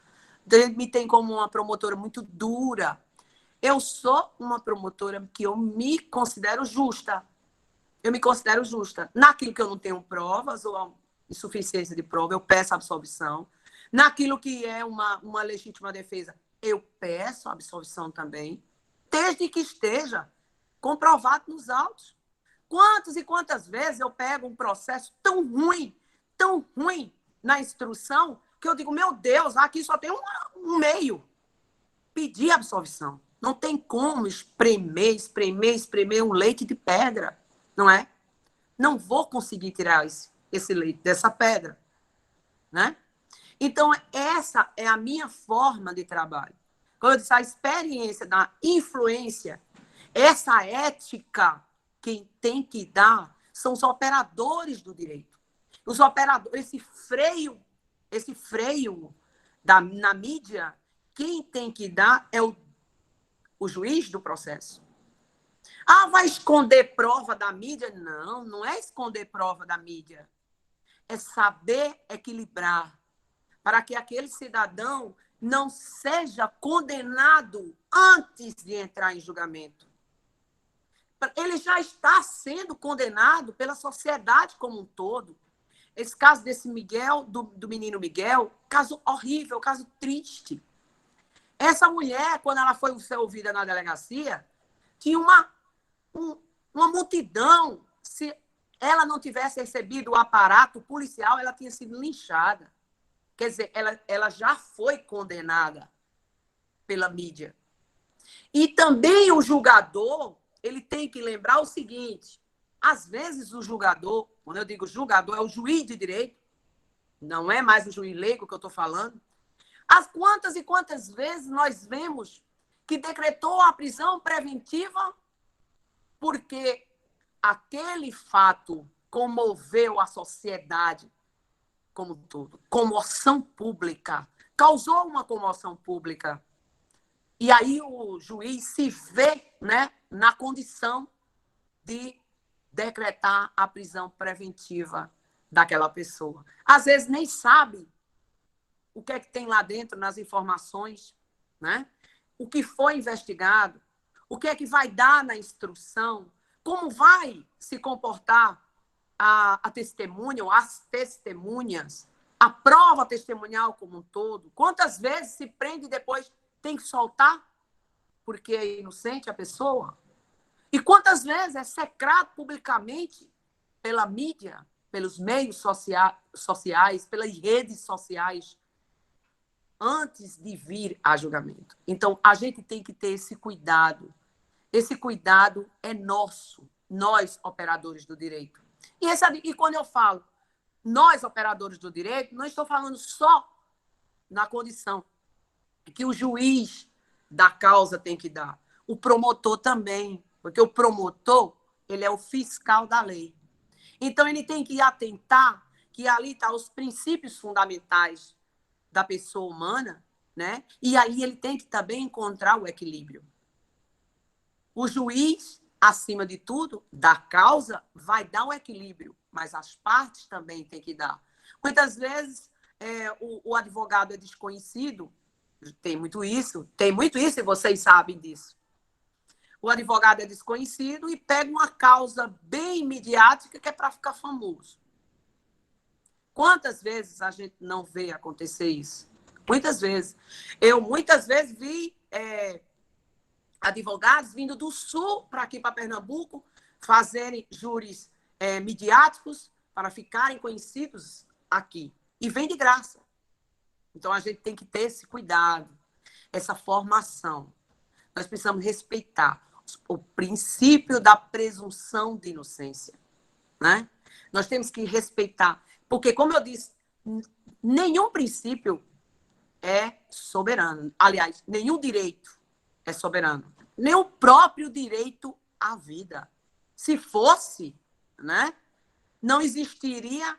Me tem como uma promotora muito dura. Eu sou uma promotora que eu me considero justa. Eu me considero justa. Naquilo que eu não tenho provas ou insuficiência de prova, eu peço absolvição. Naquilo que é uma legítima defesa, eu peço absolvição também, desde que esteja comprovado nos autos. Quantas e quantas vezes eu pego um processo tão ruim na instrução, que eu digo, meu Deus, aqui só tem um meio. Pedir absolvição. Não tem como espremer um leite de pedra, não é? Não vou conseguir tirar esse leite dessa pedra, né? Então, essa é a minha forma de trabalho. Quando eu disse a experiência da influência, essa ética, quem tem que dar são os operadores do direito. Os operadores, esse freio na mídia, quem tem que dar é o juiz do processo. Vai esconder prova da mídia? Não, não é esconder prova da mídia. É saber equilibrar para que aquele cidadão não seja condenado antes de entrar em julgamento. Ele já está sendo condenado pela sociedade como um todo. Esse caso desse Miguel, do menino Miguel, caso horrível, caso triste. Essa mulher, quando ela foi ser ouvida na delegacia, tinha uma multidão. Se ela não tivesse recebido o aparato policial, ela tinha sido linchada. Quer dizer, ela já foi condenada pela mídia. E também o julgador, ele tem que lembrar o seguinte, às vezes o julgador, quando eu digo julgador, é o juiz de direito, não é mais o juiz leigo que eu estou falando. As quantas e quantas vezes nós vemos que decretou a prisão preventiva porque aquele fato comoveu a sociedade como um todo. Comoção pública. Causou uma comoção pública. E aí o juiz se vê, né, na condição de decretar a prisão preventiva daquela pessoa. Às vezes nem sabe o que é que tem lá dentro nas informações, né? O que foi investigado, o que é que vai dar na instrução, como vai se comportar a testemunha ou as testemunhas, a prova testemunhal como um todo. Quantas vezes se prende e depois tem que soltar porque é inocente a pessoa? E quantas vezes é secrado publicamente pela mídia, pelos meios sociais, pelas redes sociais, antes de vir a julgamento. Então, a gente tem que ter esse cuidado. Esse cuidado é nosso, nós, operadores do direito. E quando eu falo nós, operadores do direito, não estou falando só na condição que o juiz da causa tem que dar. O promotor também, porque o promotor, ele é o fiscal da lei. Então, ele tem que atentar que ali estão os princípios fundamentais da pessoa humana, né? E aí ele tem que também encontrar o equilíbrio. O juiz, acima de tudo, da causa, vai dar o equilíbrio, mas as partes também têm que dar. Muitas vezes, o advogado é desconhecido, tem muito isso e vocês sabem disso. O advogado é desconhecido e pega uma causa bem midiática que é para ficar famoso. Quantas vezes a gente não vê acontecer isso? Muitas vezes. Eu, muitas vezes, vi advogados vindo do Sul para aqui, para Pernambuco, fazerem júris midiáticos para ficarem conhecidos aqui. E vem de graça. Então, a gente tem que ter esse cuidado. essa formação. Nós precisamos respeitar o princípio da presunção de inocência, né? Nós temos que respeitar, porque, como eu disse, nenhum princípio é soberano. Aliás, nenhum direito é soberano. Nem o próprio direito à vida. Se fosse, né, não existiria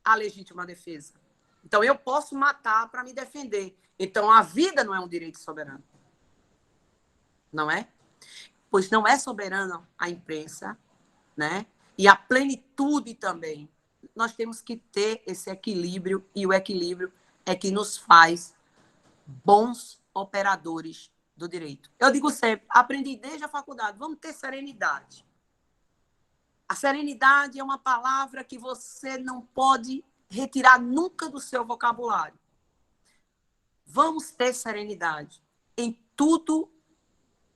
a legítima defesa. Então, eu posso matar para me defender. Então, a vida não é um direito soberano. Não é? Pois não é soberana a imprensa, né? E a plenitude também. Nós temos que ter esse equilíbrio, e o equilíbrio é que nos faz bons operadores do direito. Eu digo sempre, aprendi desde a faculdade, vamos ter serenidade. A serenidade é uma palavra que você não pode retirar nunca do seu vocabulário. Vamos ter serenidade em tudo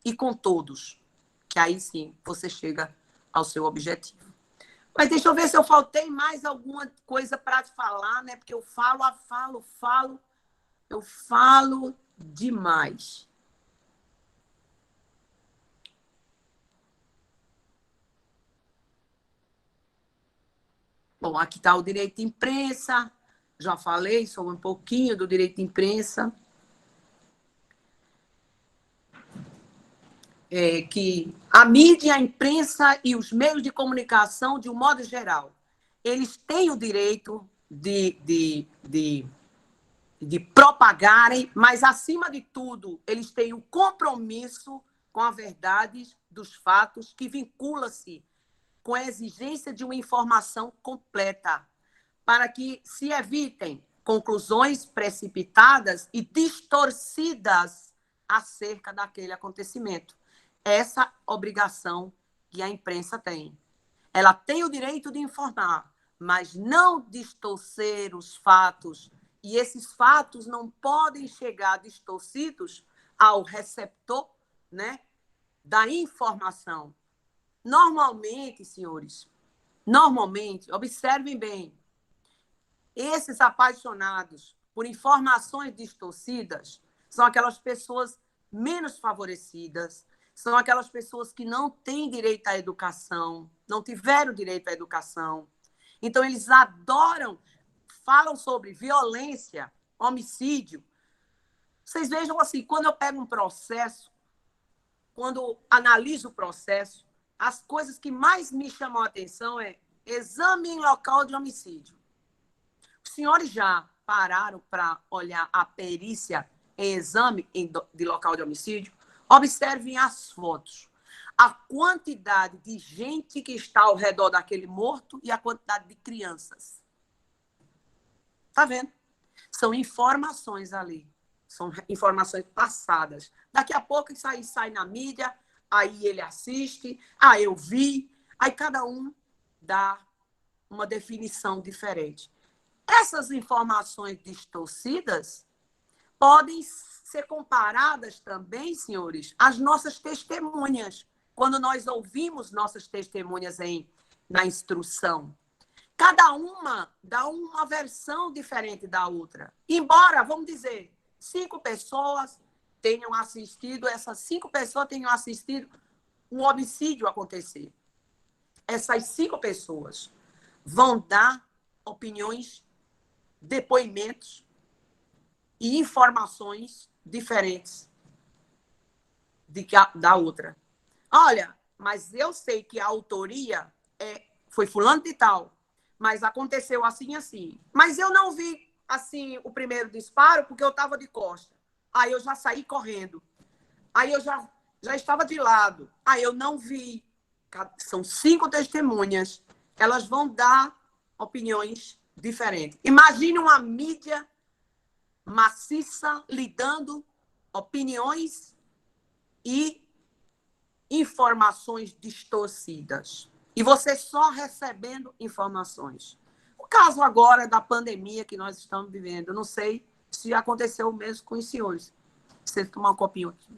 e com todos, que aí sim você chega ao seu objetivo. Mas deixa eu ver se eu faltei mais alguma coisa para te falar, né? Porque eu falo demais. Bom, aqui está o direito de imprensa. Já falei sobre um pouquinho do direito de imprensa. Que a mídia, a imprensa e os meios de comunicação, de um modo geral, eles têm o direito de propagarem, mas, acima de tudo, eles têm o compromisso com a verdade dos fatos, que vincula-se com a exigência de uma informação completa, para que se evitem conclusões precipitadas e distorcidas acerca daquele acontecimento. Essa obrigação que a imprensa tem. Ela tem o direito de informar, mas não distorcer os fatos. E esses fatos não podem chegar distorcidos ao receptor, né, da informação. Normalmente, senhores, observem bem, esses apaixonados por informações distorcidas são aquelas pessoas menos favorecidas, são aquelas pessoas que não têm direito à educação, não tiveram direito à educação. Então, eles adoram, falam sobre violência, homicídio. Vocês vejam assim, quando eu pego um processo, quando analiso o processo, as coisas que mais me chamam a atenção é exame em local de homicídio. Os senhores já pararam para olhar a perícia em exame de local de homicídio? Observem as fotos. A quantidade de gente que está ao redor daquele morto e a quantidade de crianças. Está vendo? São informações ali. São informações passadas. Daqui a pouco isso aí sai na mídia, aí ele assiste, eu vi, aí cada um dá uma definição diferente. Essas informações distorcidas podem ser comparadas também, senhores, às nossas testemunhas. Quando nós ouvimos nossas testemunhas na instrução, cada uma dá uma versão diferente da outra. Embora, vamos dizer, 5 pessoas tenham assistido, essas 5 pessoas tenham assistido um homicídio acontecer. Essas 5 pessoas vão dar opiniões, depoimentos e informações diferentes da outra. Olha, mas eu sei que a autoria foi fulano de tal, mas aconteceu assim, assim. Mas eu não vi, assim, o primeiro disparo porque eu estava de costa. Aí eu já saí correndo. Aí eu já estava de lado. Aí eu não vi. São 5 testemunhas. Elas vão dar opiniões diferentes. Imagine uma mídia maciça lhe dando opiniões e informações distorcidas. E você só recebendo informações. O caso agora da pandemia que nós estamos vivendo, eu não sei se aconteceu o mesmo com os senhores. Você tomar um copinho aqui.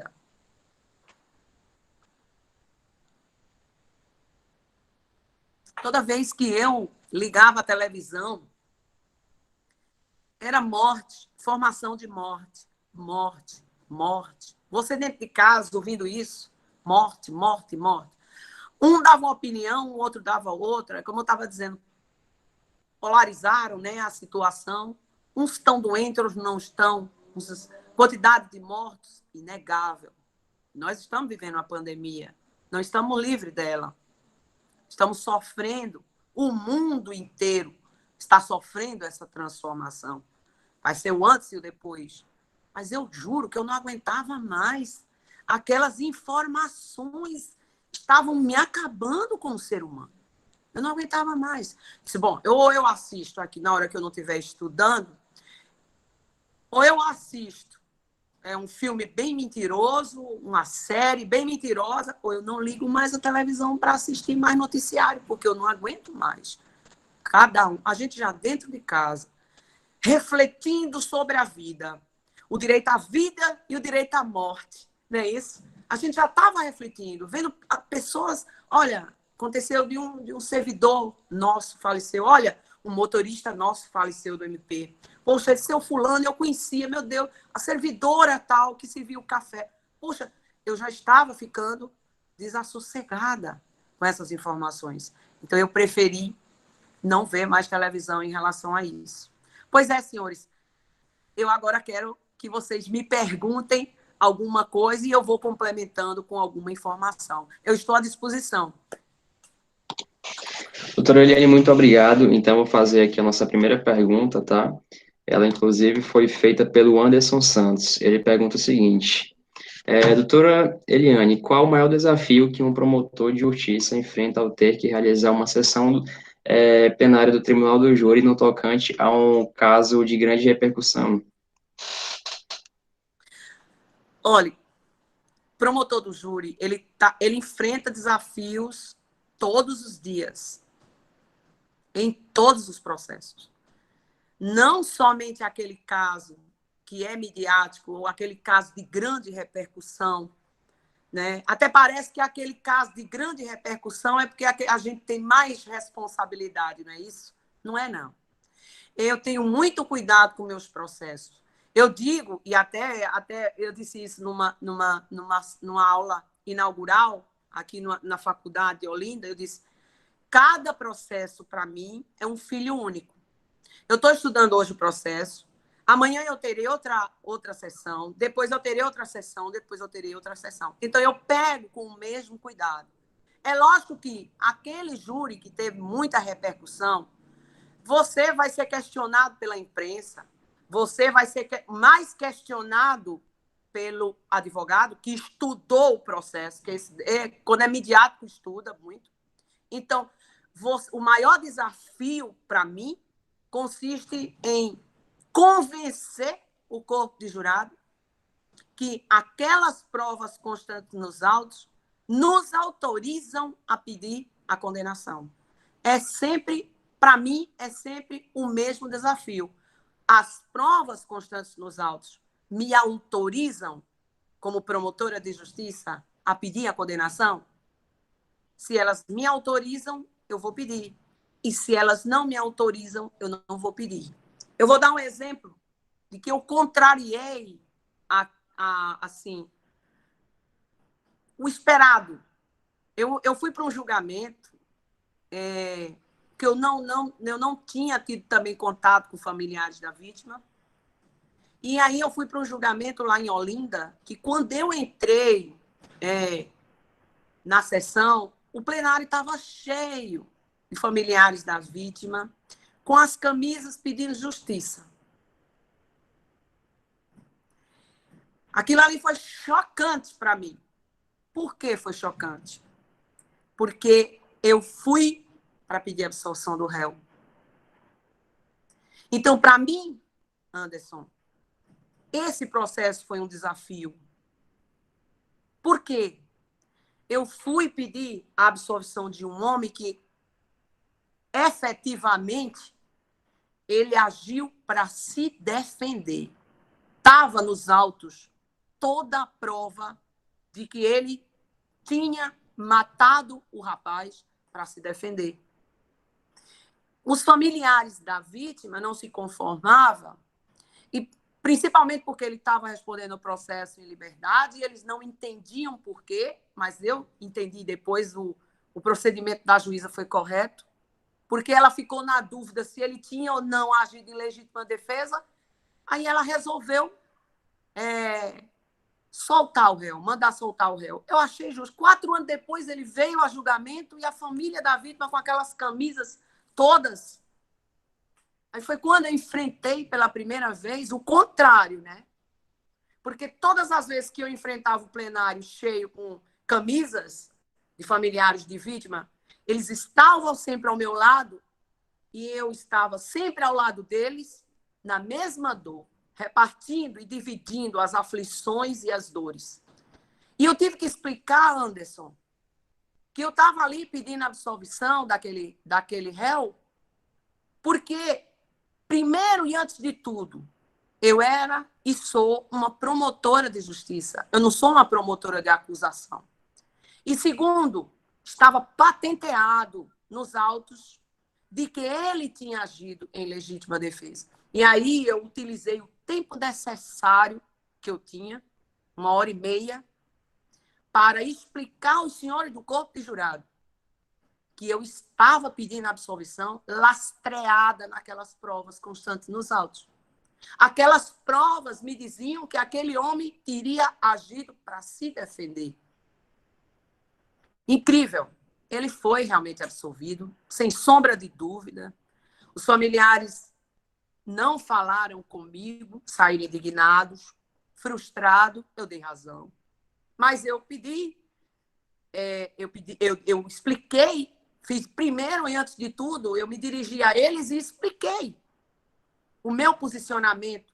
Toda vez que eu ligava a televisão, era morte, informação de morte, morte, morte. Você dentro de casa, ouvindo isso, morte, morte, morte. Um dava uma opinião, o outro dava outra. Como eu estava dizendo, polarizaram, né, a situação. Uns estão doentes, outros não estão. Quantidade de mortos, inegável. Nós estamos vivendo uma pandemia. Não estamos livres dela. Estamos sofrendo. O mundo inteiro está sofrendo essa transformação. Vai ser o antes e o depois. Mas eu juro que eu não aguentava mais. Aquelas informações estavam me acabando com o ser humano. Eu não aguentava mais. Disse, bom, ou eu assisto aqui na hora que eu não estiver estudando, ou eu assisto um filme bem mentiroso, uma série bem mentirosa, ou eu não ligo mais a televisão para assistir mais noticiário, porque eu não aguento mais. Cada um, a gente já dentro de casa, refletindo sobre a vida, o direito à vida e o direito à morte, não é isso? A gente já estava refletindo, vendo pessoas, olha, aconteceu de um servidor nosso faleceu, olha, um motorista nosso faleceu do MP. Poxa, esse seu fulano eu conhecia, meu Deus, a servidora tal que servia o café. Poxa, eu já estava ficando desassossegada com essas informações. Então, eu preferi não ver mais televisão em relação a isso. Pois é, senhores, eu agora quero que vocês me perguntem alguma coisa e eu vou complementando com alguma informação. Eu estou à disposição. Doutora Eliane, muito obrigado. Então, vou fazer aqui a nossa primeira pergunta, tá? Ela, inclusive, foi feita pelo Anderson Santos. Ele pergunta o seguinte: doutora Eliane, qual o maior desafio que um promotor de justiça enfrenta ao ter que realizar uma sessão plenária do Tribunal do Júri no tocante a um caso de grande repercussão? Olha, promotor do júri, ele enfrenta desafios todos os dias, em todos os processos. Não somente aquele caso que é midiático ou aquele caso de grande repercussão, né? Até parece que aquele caso de grande repercussão é porque a gente tem mais responsabilidade, não é isso? Não é, não. Eu tenho muito cuidado com meus processos. Eu digo, e até eu disse isso numa aula inaugural, aqui na faculdade de Olinda, eu disse, cada processo, para mim, é um filho único. Eu estou estudando hoje o processo, amanhã eu terei outra sessão, depois eu terei outra sessão, depois eu terei outra sessão. Então, eu pego com o mesmo cuidado. É lógico que aquele júri que teve muita repercussão, você vai ser questionado pela imprensa, você vai ser mais questionado pelo advogado que estudou o processo, que quando é midiático, estuda muito. Então, o maior desafio para mim consiste em convencer o corpo de jurado que aquelas provas constantes nos autos nos autorizam a pedir a condenação. Para mim, é sempre o mesmo desafio. As provas constantes nos autos me autorizam, como promotora de justiça, a pedir a condenação? Se elas me autorizam, eu vou pedir. E se elas não me autorizam, eu não vou pedir. Eu vou dar um exemplo de que eu contrariei assim, o esperado. Eu fui para um julgamento que eu não tinha tido também contato com familiares da vítima. E aí eu fui para um julgamento lá em Olinda, que quando eu entrei na sessão, o plenário estava cheio de familiares da vítima, com as camisas pedindo justiça. Aquilo ali foi chocante para mim. Por que foi chocante? Porque eu fui para pedir a absolução do réu. Então, para mim, Anderson, esse processo foi um desafio. Por quê? Eu fui pedir a absolvição de um homem que, efetivamente, ele agiu para se defender. Estava nos autos toda a prova de que ele tinha matado o rapaz para se defender. Os familiares da vítima não se conformavam e principalmente porque ele estava respondendo o processo em liberdade e eles não entendiam por quê, mas eu entendi depois o procedimento da juíza foi correto, porque ela ficou na dúvida se ele tinha ou não agido em legítima defesa, aí ela resolveu soltar o réu, mandar soltar o réu. Eu achei justo. 4 anos depois ele veio a julgamento e a família da vítima com aquelas camisas todas. Aí foi quando eu enfrentei pela primeira vez o contrário, né? Porque todas as vezes que eu enfrentava o plenário cheio com camisas de familiares de vítima, eles estavam sempre ao meu lado e eu estava sempre ao lado deles, na mesma dor, repartindo e dividindo as aflições e as dores. E eu tive que explicar, Anderson, que eu estava ali pedindo a absolvição daquele réu, porque, primeiro e antes de tudo, eu era e sou uma promotora de justiça. Eu não sou uma promotora de acusação. E segundo, estava patenteado nos autos de que ele tinha agido em legítima defesa. E aí eu utilizei o tempo necessário que eu tinha, 1h30, para explicar aos senhores do corpo de jurado que eu estava pedindo absolvição lastreada naquelas provas constantes nos autos. Aquelas provas me diziam que aquele homem teria agido para se defender. Incrível. Ele foi realmente absolvido, sem sombra de dúvida. Os familiares não falaram comigo, saíram indignados, frustrados, eu dei razão. Mas eu expliquei, fiz primeiro e antes de tudo, eu me dirigi a eles e expliquei o meu posicionamento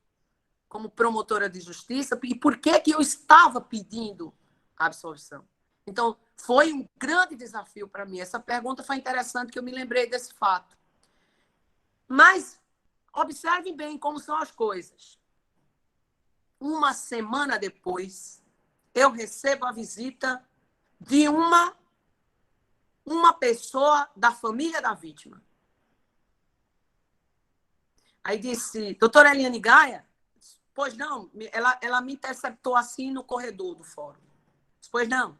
como promotora de justiça e por que eu estava pedindo a absolvição. Então, foi um grande desafio para mim. Essa pergunta foi interessante, que eu me lembrei desse fato. Mas, observem bem como são as coisas. Uma semana depois, eu recebo a visita de uma pessoa da família da vítima. Aí disse, doutora Eliane Gaia? Pois não, ela me interceptou assim no corredor do fórum. Pois não.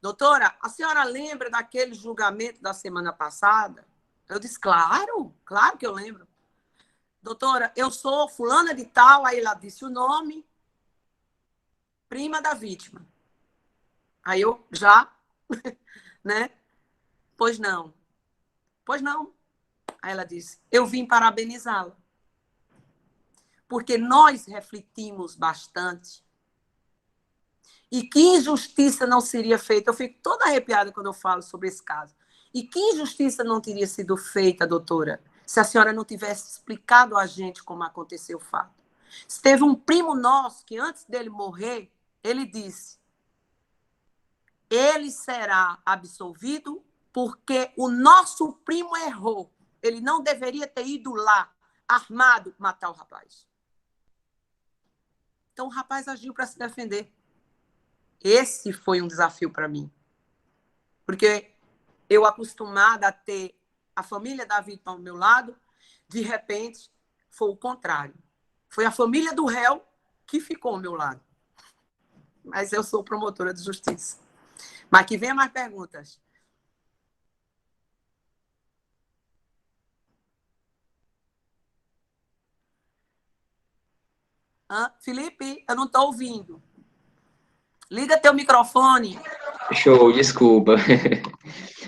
Doutora, a senhora lembra daquele julgamento da semana passada? Eu disse, claro que eu lembro. Doutora, eu sou fulana de tal, aí ela disse o nome, prima da vítima. Aí eu já, né? Pois não. Aí ela disse, eu vim parabenizá-la. Porque nós refletimos bastante. E que injustiça não seria feita? Eu fico toda arrepiada quando eu falo sobre esse caso. E que injustiça não teria sido feita, doutora, se a senhora não tivesse explicado a gente como aconteceu o fato? Teve um primo nosso que, antes dele morrer, ele disse, ele será absolvido porque o nosso primo errou. Ele não deveria ter ido lá, armado, matar o rapaz. Então, o rapaz agiu para se defender. Esse foi um desafio para mim. Porque eu, acostumada a ter a família da vítima ao meu lado, de repente, foi o contrário. Foi a família do réu que ficou ao meu lado. Mas eu sou promotora de justiça. Mas que venha mais perguntas. Felipe, eu não estou ouvindo. Liga teu microfone. Show, desculpa.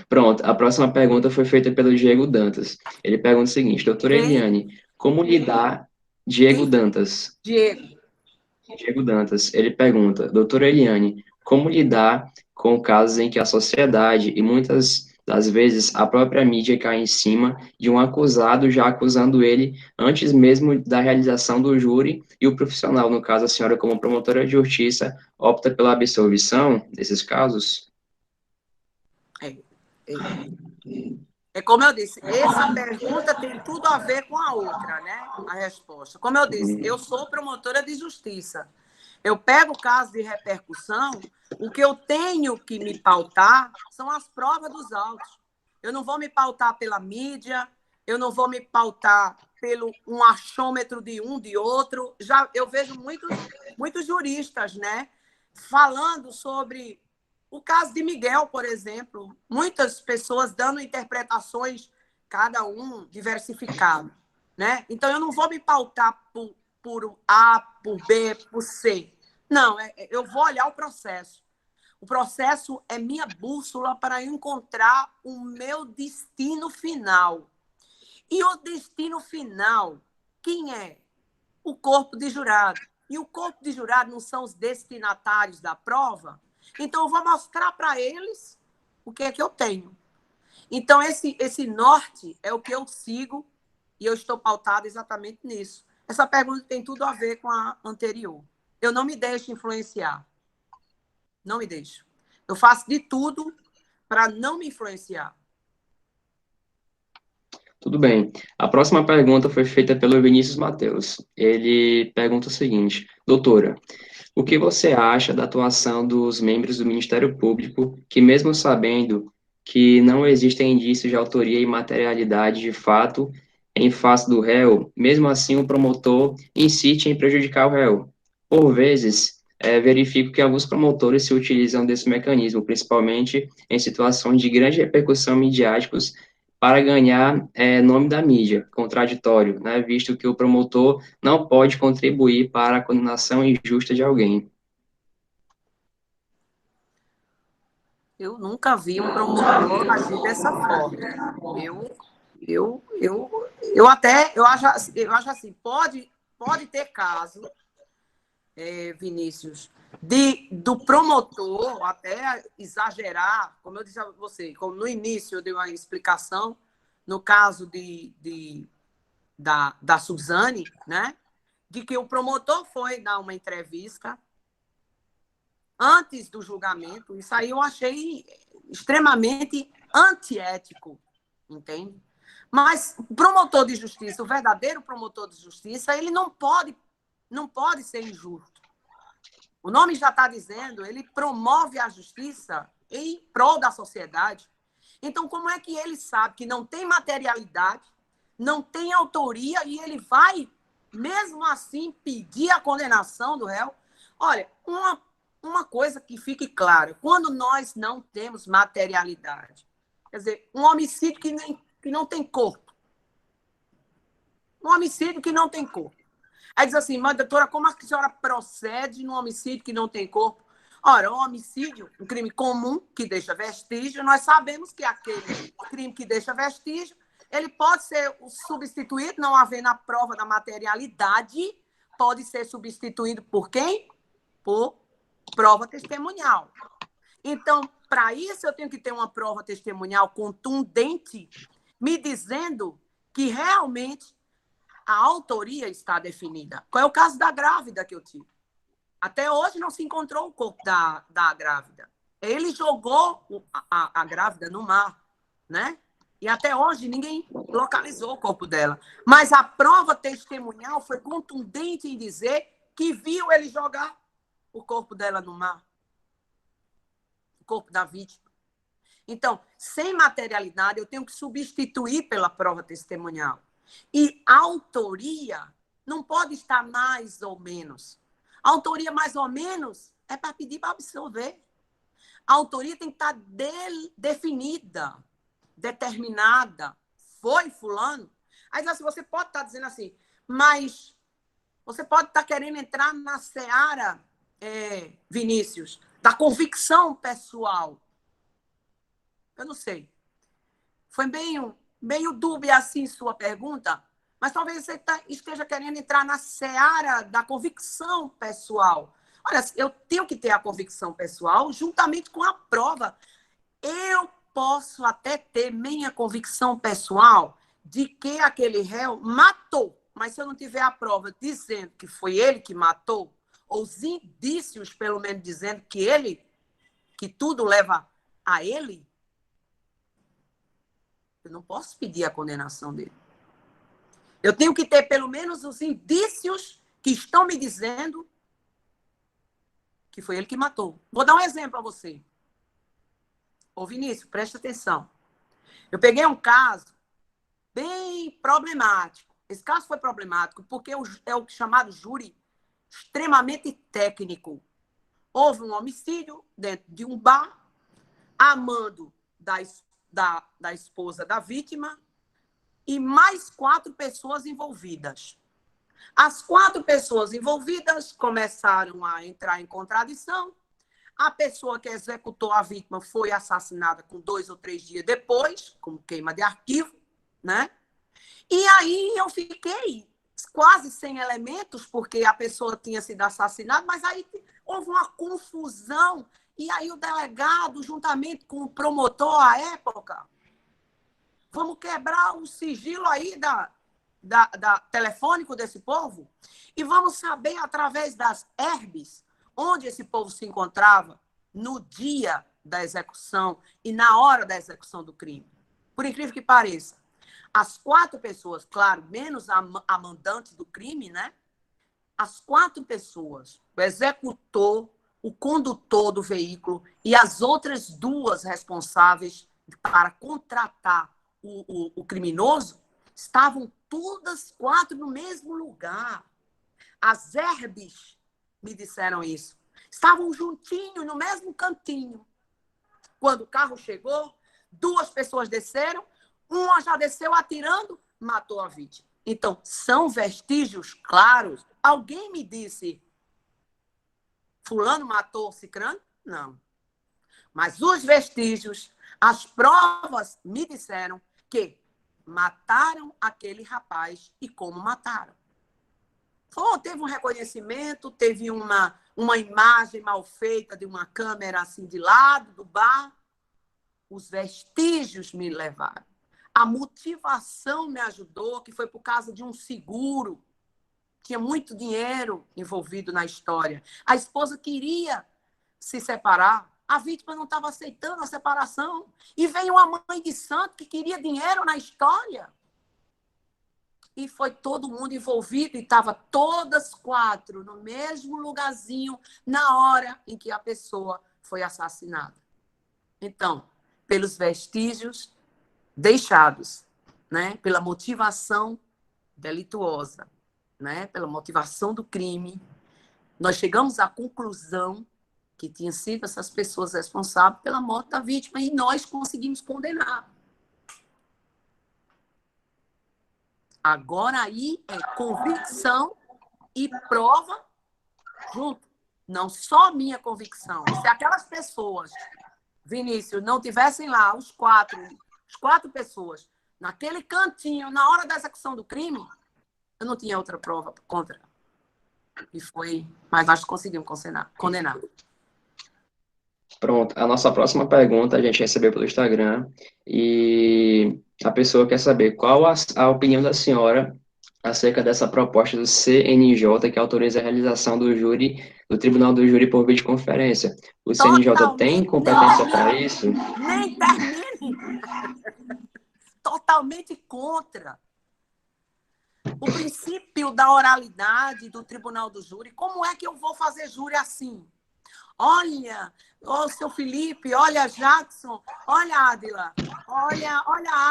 Pronto, a próxima pergunta foi feita pelo Diego Dantas. Ele pergunta o seguinte, doutora Eliane, como lidar... Diego Dantas. Diego Dantas, ele pergunta, doutora Eliane, como lidar com casos em que a sociedade e muitas das vezes a própria mídia cai em cima de um acusado, já acusando ele antes mesmo da realização do júri, e o profissional, no caso a senhora como promotora de justiça, opta pela absolvição desses casos? É como eu disse, essa pergunta tem tudo a ver com a outra, né? A resposta. Como eu disse, eu sou promotora de justiça. Eu pego o caso de repercussão, o que eu tenho que me pautar são as provas dos autos. Eu não vou me pautar pela mídia, eu não vou me pautar pelo um achômetro de um, de outro. Já eu vejo muitos juristas, né, falando sobre o caso de Miguel, por exemplo. Muitas pessoas dando interpretações, cada um diversificado, né? Então, eu não vou me pautar por A, por B, por C. Não, eu vou olhar o processo. O processo é minha bússola para encontrar o meu destino final. E o destino final, quem é? O corpo de jurado. E o corpo de jurado não são os destinatários da prova? Então, eu vou mostrar para eles o que é que eu tenho. Então, esse norte é o que eu sigo e eu estou pautada exatamente nisso. Essa pergunta tem tudo a ver com a anterior. Eu não me deixo influenciar. Não me deixo. Eu faço de tudo para não me influenciar. Tudo bem. A próxima pergunta foi feita pelo Vinícius Mateus. Ele pergunta o seguinte: doutora, o que você acha da atuação dos membros do Ministério Público que, mesmo sabendo que não existem indícios de autoria e materialidade de fato em face do réu, mesmo assim o promotor insiste em prejudicar o réu? Por vezes, verifico que alguns promotores se utilizam desse mecanismo, principalmente em situações de grande repercussão midiáticos, para ganhar nome da mídia, contraditório, né, visto que o promotor não pode contribuir para a condenação injusta de alguém. Eu nunca vi um promotor agir dessa forma. Eu, eu acho assim, pode ter caso, Vinícius, do promotor até exagerar, como eu disse a você, como no início eu dei uma explicação, no caso da Suzane, né? De que o promotor foi dar uma entrevista antes do julgamento. Isso aí eu achei extremamente antiético, entende? Mas o promotor de justiça, o verdadeiro promotor de justiça, ele não pode ser injusto. O nome já está dizendo, ele promove a justiça em prol da sociedade. Então, como é que ele sabe que não tem materialidade, não tem autoria e ele vai, mesmo assim, pedir a condenação do réu? Olha, uma coisa que fique clara, quando nós não temos materialidade, quer dizer, um homicídio que não tem corpo. Um homicídio que não tem corpo. Aí diz assim, mas doutora, como a senhora procede num homicídio que não tem corpo? Ora, um homicídio, um crime comum que deixa vestígio, nós sabemos que aquele crime que deixa vestígio, ele pode ser substituído, não havendo a prova da materialidade, pode ser substituído por quem? Por prova testemunhal. Então, para isso, eu tenho que ter uma prova testemunhal contundente, me dizendo que realmente a autoria está definida. Qual é o caso da grávida que eu tive? Até hoje não se encontrou o corpo da grávida. Ele jogou a grávida no mar, né? E até hoje ninguém localizou o corpo dela. Mas a prova testemunhal foi contundente em dizer que viu ele jogar o corpo dela no mar. O corpo da vítima. Então, sem materialidade, eu tenho que substituir pela prova testemunhal. E a autoria não pode estar mais ou menos. A autoria mais ou menos é para pedir para absolver. A autoria tem que estar definida, determinada. Foi fulano. Aí você pode estar dizendo assim, mas você pode estar querendo entrar na seara, Vinícius, da convicção pessoal. Eu não sei. Foi meio dúbia assim sua pergunta, mas talvez você esteja querendo entrar na seara da convicção pessoal. Olha, eu tenho que ter a convicção pessoal juntamente com a prova. Eu posso até ter minha convicção pessoal de que aquele réu matou, mas se eu não tiver a prova dizendo que foi ele que matou, ou os indícios, pelo menos, dizendo que tudo leva a ele, eu não posso pedir a condenação dele. Eu tenho que ter pelo menos os indícios que estão me dizendo que foi ele que matou. Vou dar um exemplo a você. Ô, Vinícius, preste atenção. Eu peguei um caso bem problemático. Esse caso foi problemático porque é o chamado júri extremamente técnico. Houve um homicídio dentro de um bar, a mando da esposa da vítima e mais 4 pessoas envolvidas. As 4 pessoas envolvidas começaram a entrar em contradição. A pessoa que executou a vítima foi assassinada com 2 ou 3 dias depois, com queima de arquivo, né? E aí eu fiquei quase sem elementos, porque a pessoa tinha sido assassinada, mas aí houve uma confusão. E aí o delegado, juntamente com o promotor à época, vamos quebrar o sigilo aí da telefônico desse povo e vamos saber, através das herbes, onde esse povo se encontrava no dia da execução e na hora da execução do crime. Por incrível que pareça, as 4 pessoas, claro, menos a mandante do crime, né? As 4 pessoas, o executor, o condutor do veículo e as outras 2 responsáveis para contratar o criminoso, estavam todas 4 no mesmo lugar. As herbes me disseram isso. Estavam juntinhos, no mesmo cantinho. Quando o carro chegou, 2 pessoas desceram, uma já desceu atirando, matou a vítima. Então, são vestígios claros. Alguém me disse, fulano matou cicrano? Não. Mas os vestígios, as provas me disseram que mataram aquele rapaz e como mataram. Teve um reconhecimento, teve uma imagem mal feita de uma câmera assim de lado do bar. Os vestígios me levaram. A motivação me ajudou, que foi por causa de um seguro. Tinha muito dinheiro envolvido na história. A esposa queria se separar. A vítima não estava aceitando a separação. E veio uma mãe de santo que queria dinheiro na história. E foi todo mundo envolvido e estava todas 4 no mesmo lugarzinho na hora em que a pessoa foi assassinada. Então, pelos vestígios deixados, né? Pela motivação delituosa, né? Pela motivação do crime, nós chegamos à conclusão que tinham sido essas pessoas responsáveis pela morte da vítima e nós conseguimos condenar. Agora aí é convicção e prova junto. Não só minha convicção. Se aquelas pessoas, Vinícius, não tivessem lá as 4 pessoas naquele cantinho, na hora da execução do crime, eu não tinha outra prova contra. Mas nós conseguimos condenar. Pronto, a nossa próxima pergunta a gente recebeu pelo Instagram e a pessoa quer saber qual a opinião da senhora acerca dessa proposta do CNJ que autoriza a realização do Tribunal do Júri por videoconferência. O CNJ tem competência para isso? Nem termine! Totalmente contra. O princípio da oralidade do Tribunal do Júri. Como é que eu vou fazer júri assim? Olha, seu Felipe, olha, Jackson, olha, Adila, olha,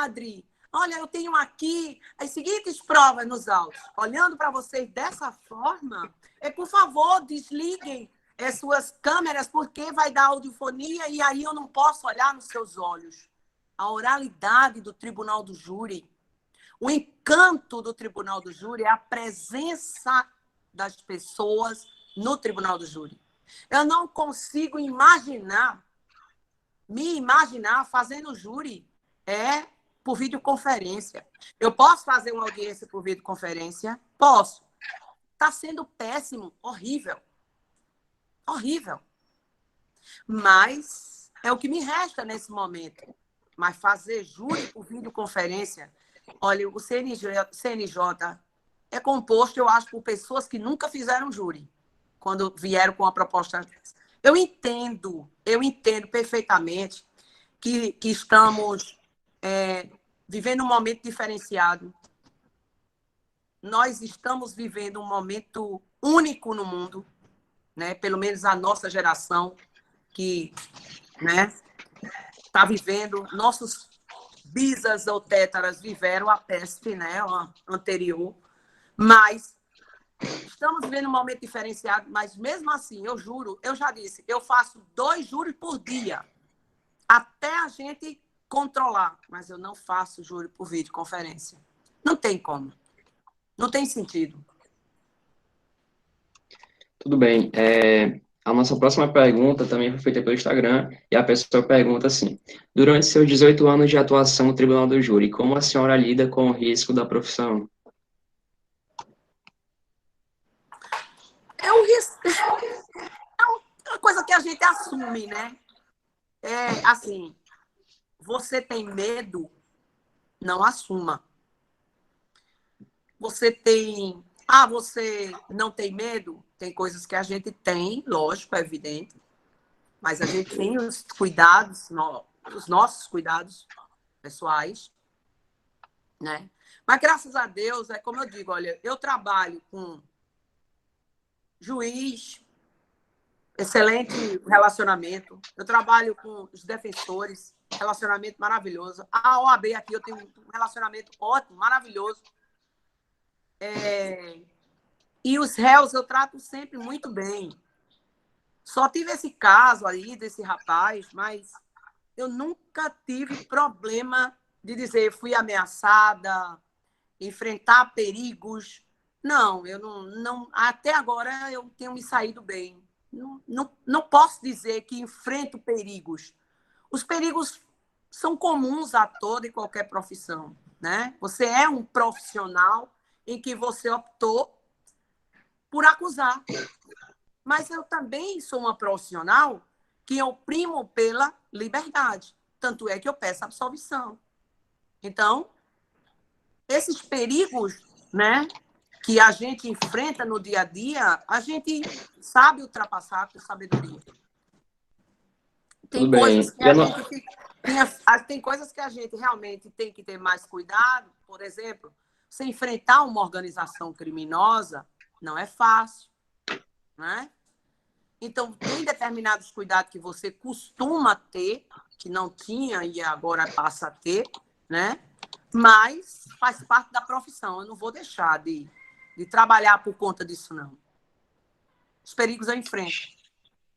Adri, olha, eu tenho aqui as seguintes provas nos autos. Olhando para vocês dessa forma, por favor, desliguem as suas câmeras, porque vai dar audiofonia e aí eu não posso olhar nos seus olhos. A oralidade do Tribunal do Júri, o encanto do Tribunal do Júri é a presença das pessoas no Tribunal do Júri. Eu não consigo me imaginar fazendo júri por videoconferência. Eu posso fazer uma audiência por videoconferência? Posso. Está sendo péssimo, horrível. Horrível. Mas é o que me resta nesse momento. Mas fazer júri por videoconferência, olha, o CNJ é composto, eu acho, por pessoas que nunca fizeram júri. Quando vieram com a proposta. Eu entendo perfeitamente que estamos vivendo um momento diferenciado. Nós estamos vivendo um momento único no mundo, né? Pelo menos a nossa geração, que está vivendo, nossos bisas ou tétaras viveram a peste, né, anterior, mas estamos vivendo um momento diferenciado, mas mesmo assim, eu juro, eu já disse, eu faço 2 júris por dia, até a gente controlar, mas eu não faço júri por videoconferência. Não tem como. Não tem sentido. Tudo bem. A nossa próxima pergunta também foi feita pelo Instagram, e a pessoa pergunta assim: durante seus 18 anos de atuação no Tribunal do Júri, como a senhora lida com o risco da profissão? É uma coisa que a gente assume, né? É assim, você tem medo, não assuma. Você tem... você não tem medo? Tem coisas que a gente tem, lógico, é evidente, mas a gente tem os cuidados, os nossos cuidados pessoais, né? Mas, graças a Deus, é como eu digo, olha, eu trabalho com juiz, excelente relacionamento, eu trabalho com os defensores, relacionamento maravilhoso. A OAB aqui eu tenho um relacionamento ótimo, maravilhoso. E os réus eu trato sempre muito bem. Só tive esse caso aí desse rapaz, mas eu nunca tive problema de dizer fui ameaçada, enfrentar perigos. Não, eu não até agora eu tenho me saído bem. Não posso dizer que enfrento perigos. Os perigos são comuns a toda e qualquer profissão, né? Você é um profissional em que você optou por acusar. Mas eu também sou uma profissional que eu primo pela liberdade. Tanto é que eu peço absolvição. Então, esses perigos, né, que a gente enfrenta no dia a dia, a gente sabe ultrapassar com sabedoria. Tudo Tem bem. coisas que tem coisas que a gente realmente tem que ter mais cuidado. Por exemplo, você enfrentar uma organização criminosa não é fácil, né? Então, tem determinados cuidados que você costuma ter, que não tinha e agora passa a ter, né? Mas faz parte da profissão. Eu não vou deixar de trabalhar por conta disso, não. Os perigos eu enfrento.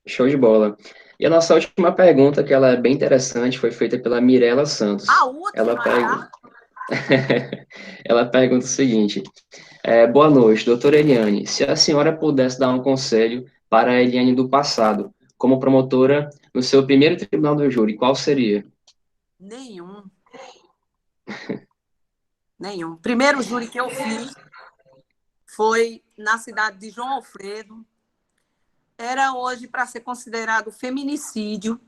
Show de bola. E a nossa última pergunta, que ela é bem interessante, foi feita pela Mirela Santos. A última, Pergunta... Ela pergunta o seguinte: boa noite, doutora Eliane. Se a senhora pudesse dar um conselho para a Eliane do passado, como promotora no seu primeiro tribunal do júri, qual seria? Nenhum. Nenhum. Primeiro júri que eu fiz foi na cidade de João Alfredo. Era hoje para ser considerado feminicídio.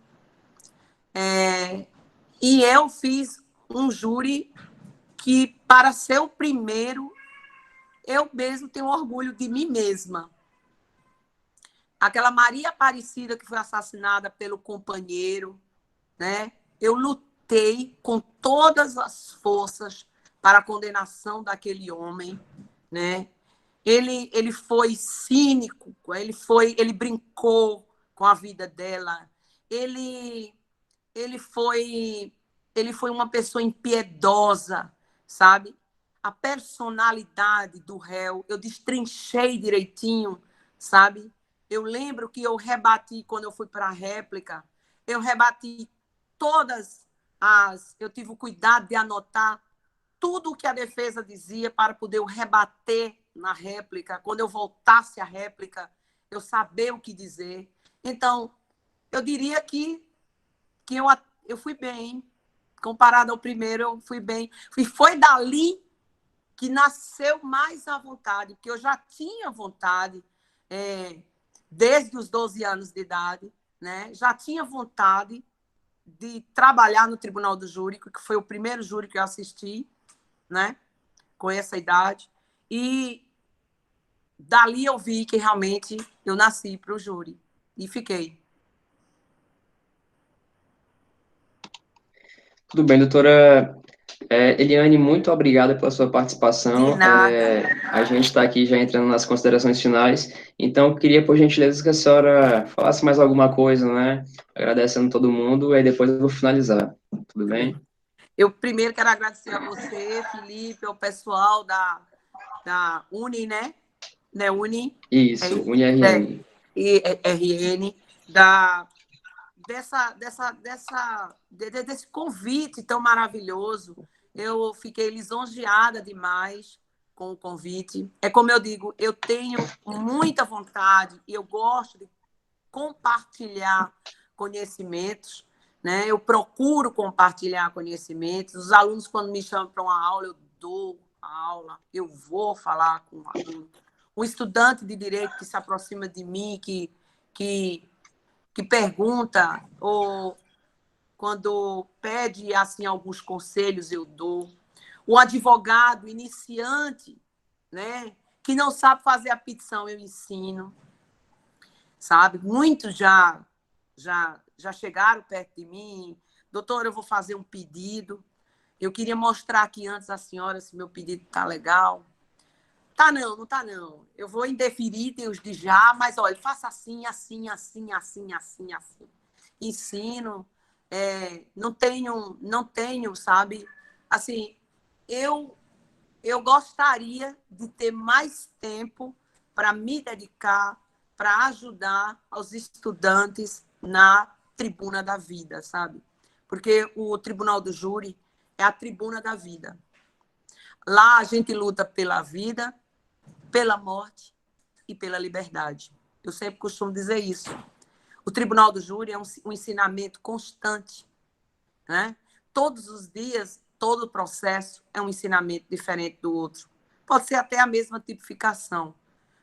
E eu fiz um júri que, para ser o primeiro, eu mesmo tenho orgulho de mim mesma. Aquela Maria Aparecida que foi assassinada pelo companheiro, né? Eu lutei com todas as forças para a condenação daquele homem, né? Ele foi cínico, ele brincou com a vida dela, ele foi uma pessoa impiedosa, sabe? A personalidade do réu, eu destrinchei direitinho, sabe? Eu lembro que eu rebati, quando eu fui para a réplica, eu rebati eu tive o cuidado de anotar tudo o que a defesa dizia para poder eu rebater na réplica. Quando eu voltasse à réplica, eu saber o que dizer. Então, eu diria que eu fui bem. Comparado ao primeiro, eu fui bem. E foi dali que nasceu mais a vontade, porque eu já tinha vontade desde os 12 anos de idade, né? Já tinha vontade de trabalhar no Tribunal do Júri, que foi o primeiro júri que eu assisti, né? Com essa idade. E dali eu vi que realmente eu nasci para o júri. E fiquei. Tudo bem, doutora Eliane, muito obrigada pela sua De participação. nada. A gente está aqui já entrando nas considerações finais, então eu queria, por gentileza, que a senhora falasse mais alguma coisa, né? Agradecendo todo mundo, e aí depois eu vou finalizar. Tudo bem? Eu primeiro quero agradecer a você, Felipe, ao pessoal da Uni, né? Né, Uni, Isso, UniRN. e RN, desse convite tão maravilhoso. Eu fiquei lisonjeada demais com o convite. É como eu digo, eu tenho muita vontade e eu gosto de compartilhar conhecimentos, né? Eu procuro compartilhar conhecimentos. Os alunos, quando me chamam para uma aula, eu dou a aula, eu vou falar com o aluno. Um estudante de direito que se aproxima de mim, que pergunta, ou quando pede assim alguns conselhos, eu dou. O advogado iniciante, né, que não sabe fazer a petição, eu ensino. Sabe? Muitos já chegaram perto de mim. Doutor, eu vou fazer um pedido. Eu queria mostrar aqui antes à senhora se meu pedido está legal. Tá não, não tá não. Eu vou indeferir Deus de já, mas olha, faça assim, assim, assim, assim, assim, assim. Ensino, não tenho, sabe? Assim, eu eu gostaria de ter mais tempo para me dedicar, para ajudar aos estudantes na tribuna da vida, sabe? Porque o Tribunal do Júri é a tribuna da vida. Lá a gente luta pela vida, pela morte e pela liberdade. Eu sempre costumo dizer isso. O Tribunal do Júri é um ensinamento constante, né? Todos os dias, todo o processo é um ensinamento diferente do outro. Pode ser até a mesma tipificação,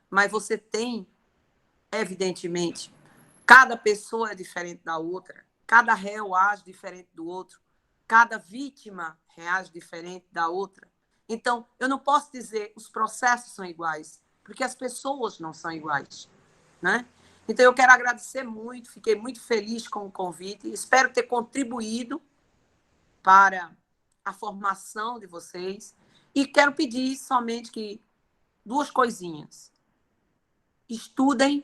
mas você tem, evidentemente, cada pessoa é diferente da outra, cada réu age diferente do outro, cada vítima reage diferente da outra. Então, eu não posso dizer os processos são iguais, porque as pessoas não são iguais, né? Então, eu quero agradecer muito, fiquei muito feliz com o convite, espero ter contribuído para a formação de vocês e quero pedir somente que duas coisinhas. Estudem,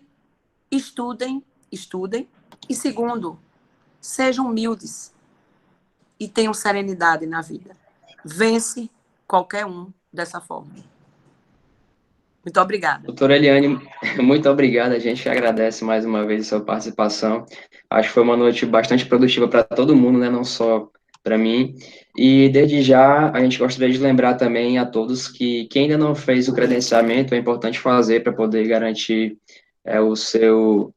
estudem, estudem. E segundo, sejam humildes e tenham serenidade na vida. Vence qualquer um dessa forma. Muito obrigada. Doutora Eliane, muito obrigado. A gente agradece mais uma vez a sua participação. Acho que foi uma noite bastante produtiva para todo mundo, né? Não só para mim. E desde já, a gente gostaria de lembrar também a todos que quem ainda não fez o credenciamento, é importante fazer para poder garantir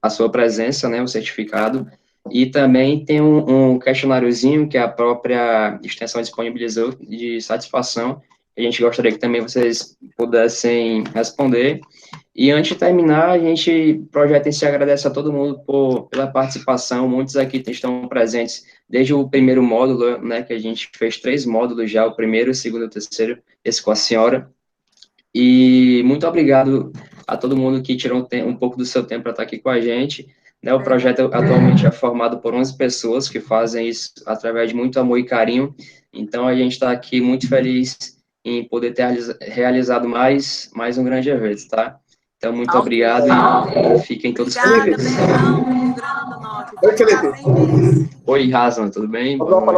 a sua presença, né? O certificado. E também tem um questionáriozinho que a própria extensão disponibilizou de satisfação. A gente gostaria que também vocês pudessem responder. E antes de terminar, a gente projeta e se agradece a todo mundo pela participação. Muitos aqui estão presentes desde o primeiro módulo, né, que a gente fez 3 módulos já, o primeiro, o segundo e o terceiro, esse com a senhora. E muito obrigado a todo mundo que tirou um pouco do seu tempo para estar aqui com a gente. Né, o projeto atualmente é formado por 11 pessoas que fazem isso através de muito amor e carinho. Então, a gente está aqui muito feliz em poder ter realizado mais um grande evento, tá? Então, muito obrigado e fiquem todos felizes. Obrigada, beijão, Rio Grande do Norte. Oi, Foi um Felipe. prazer imenso. Oi, Rasman, tudo bem? Boa noite.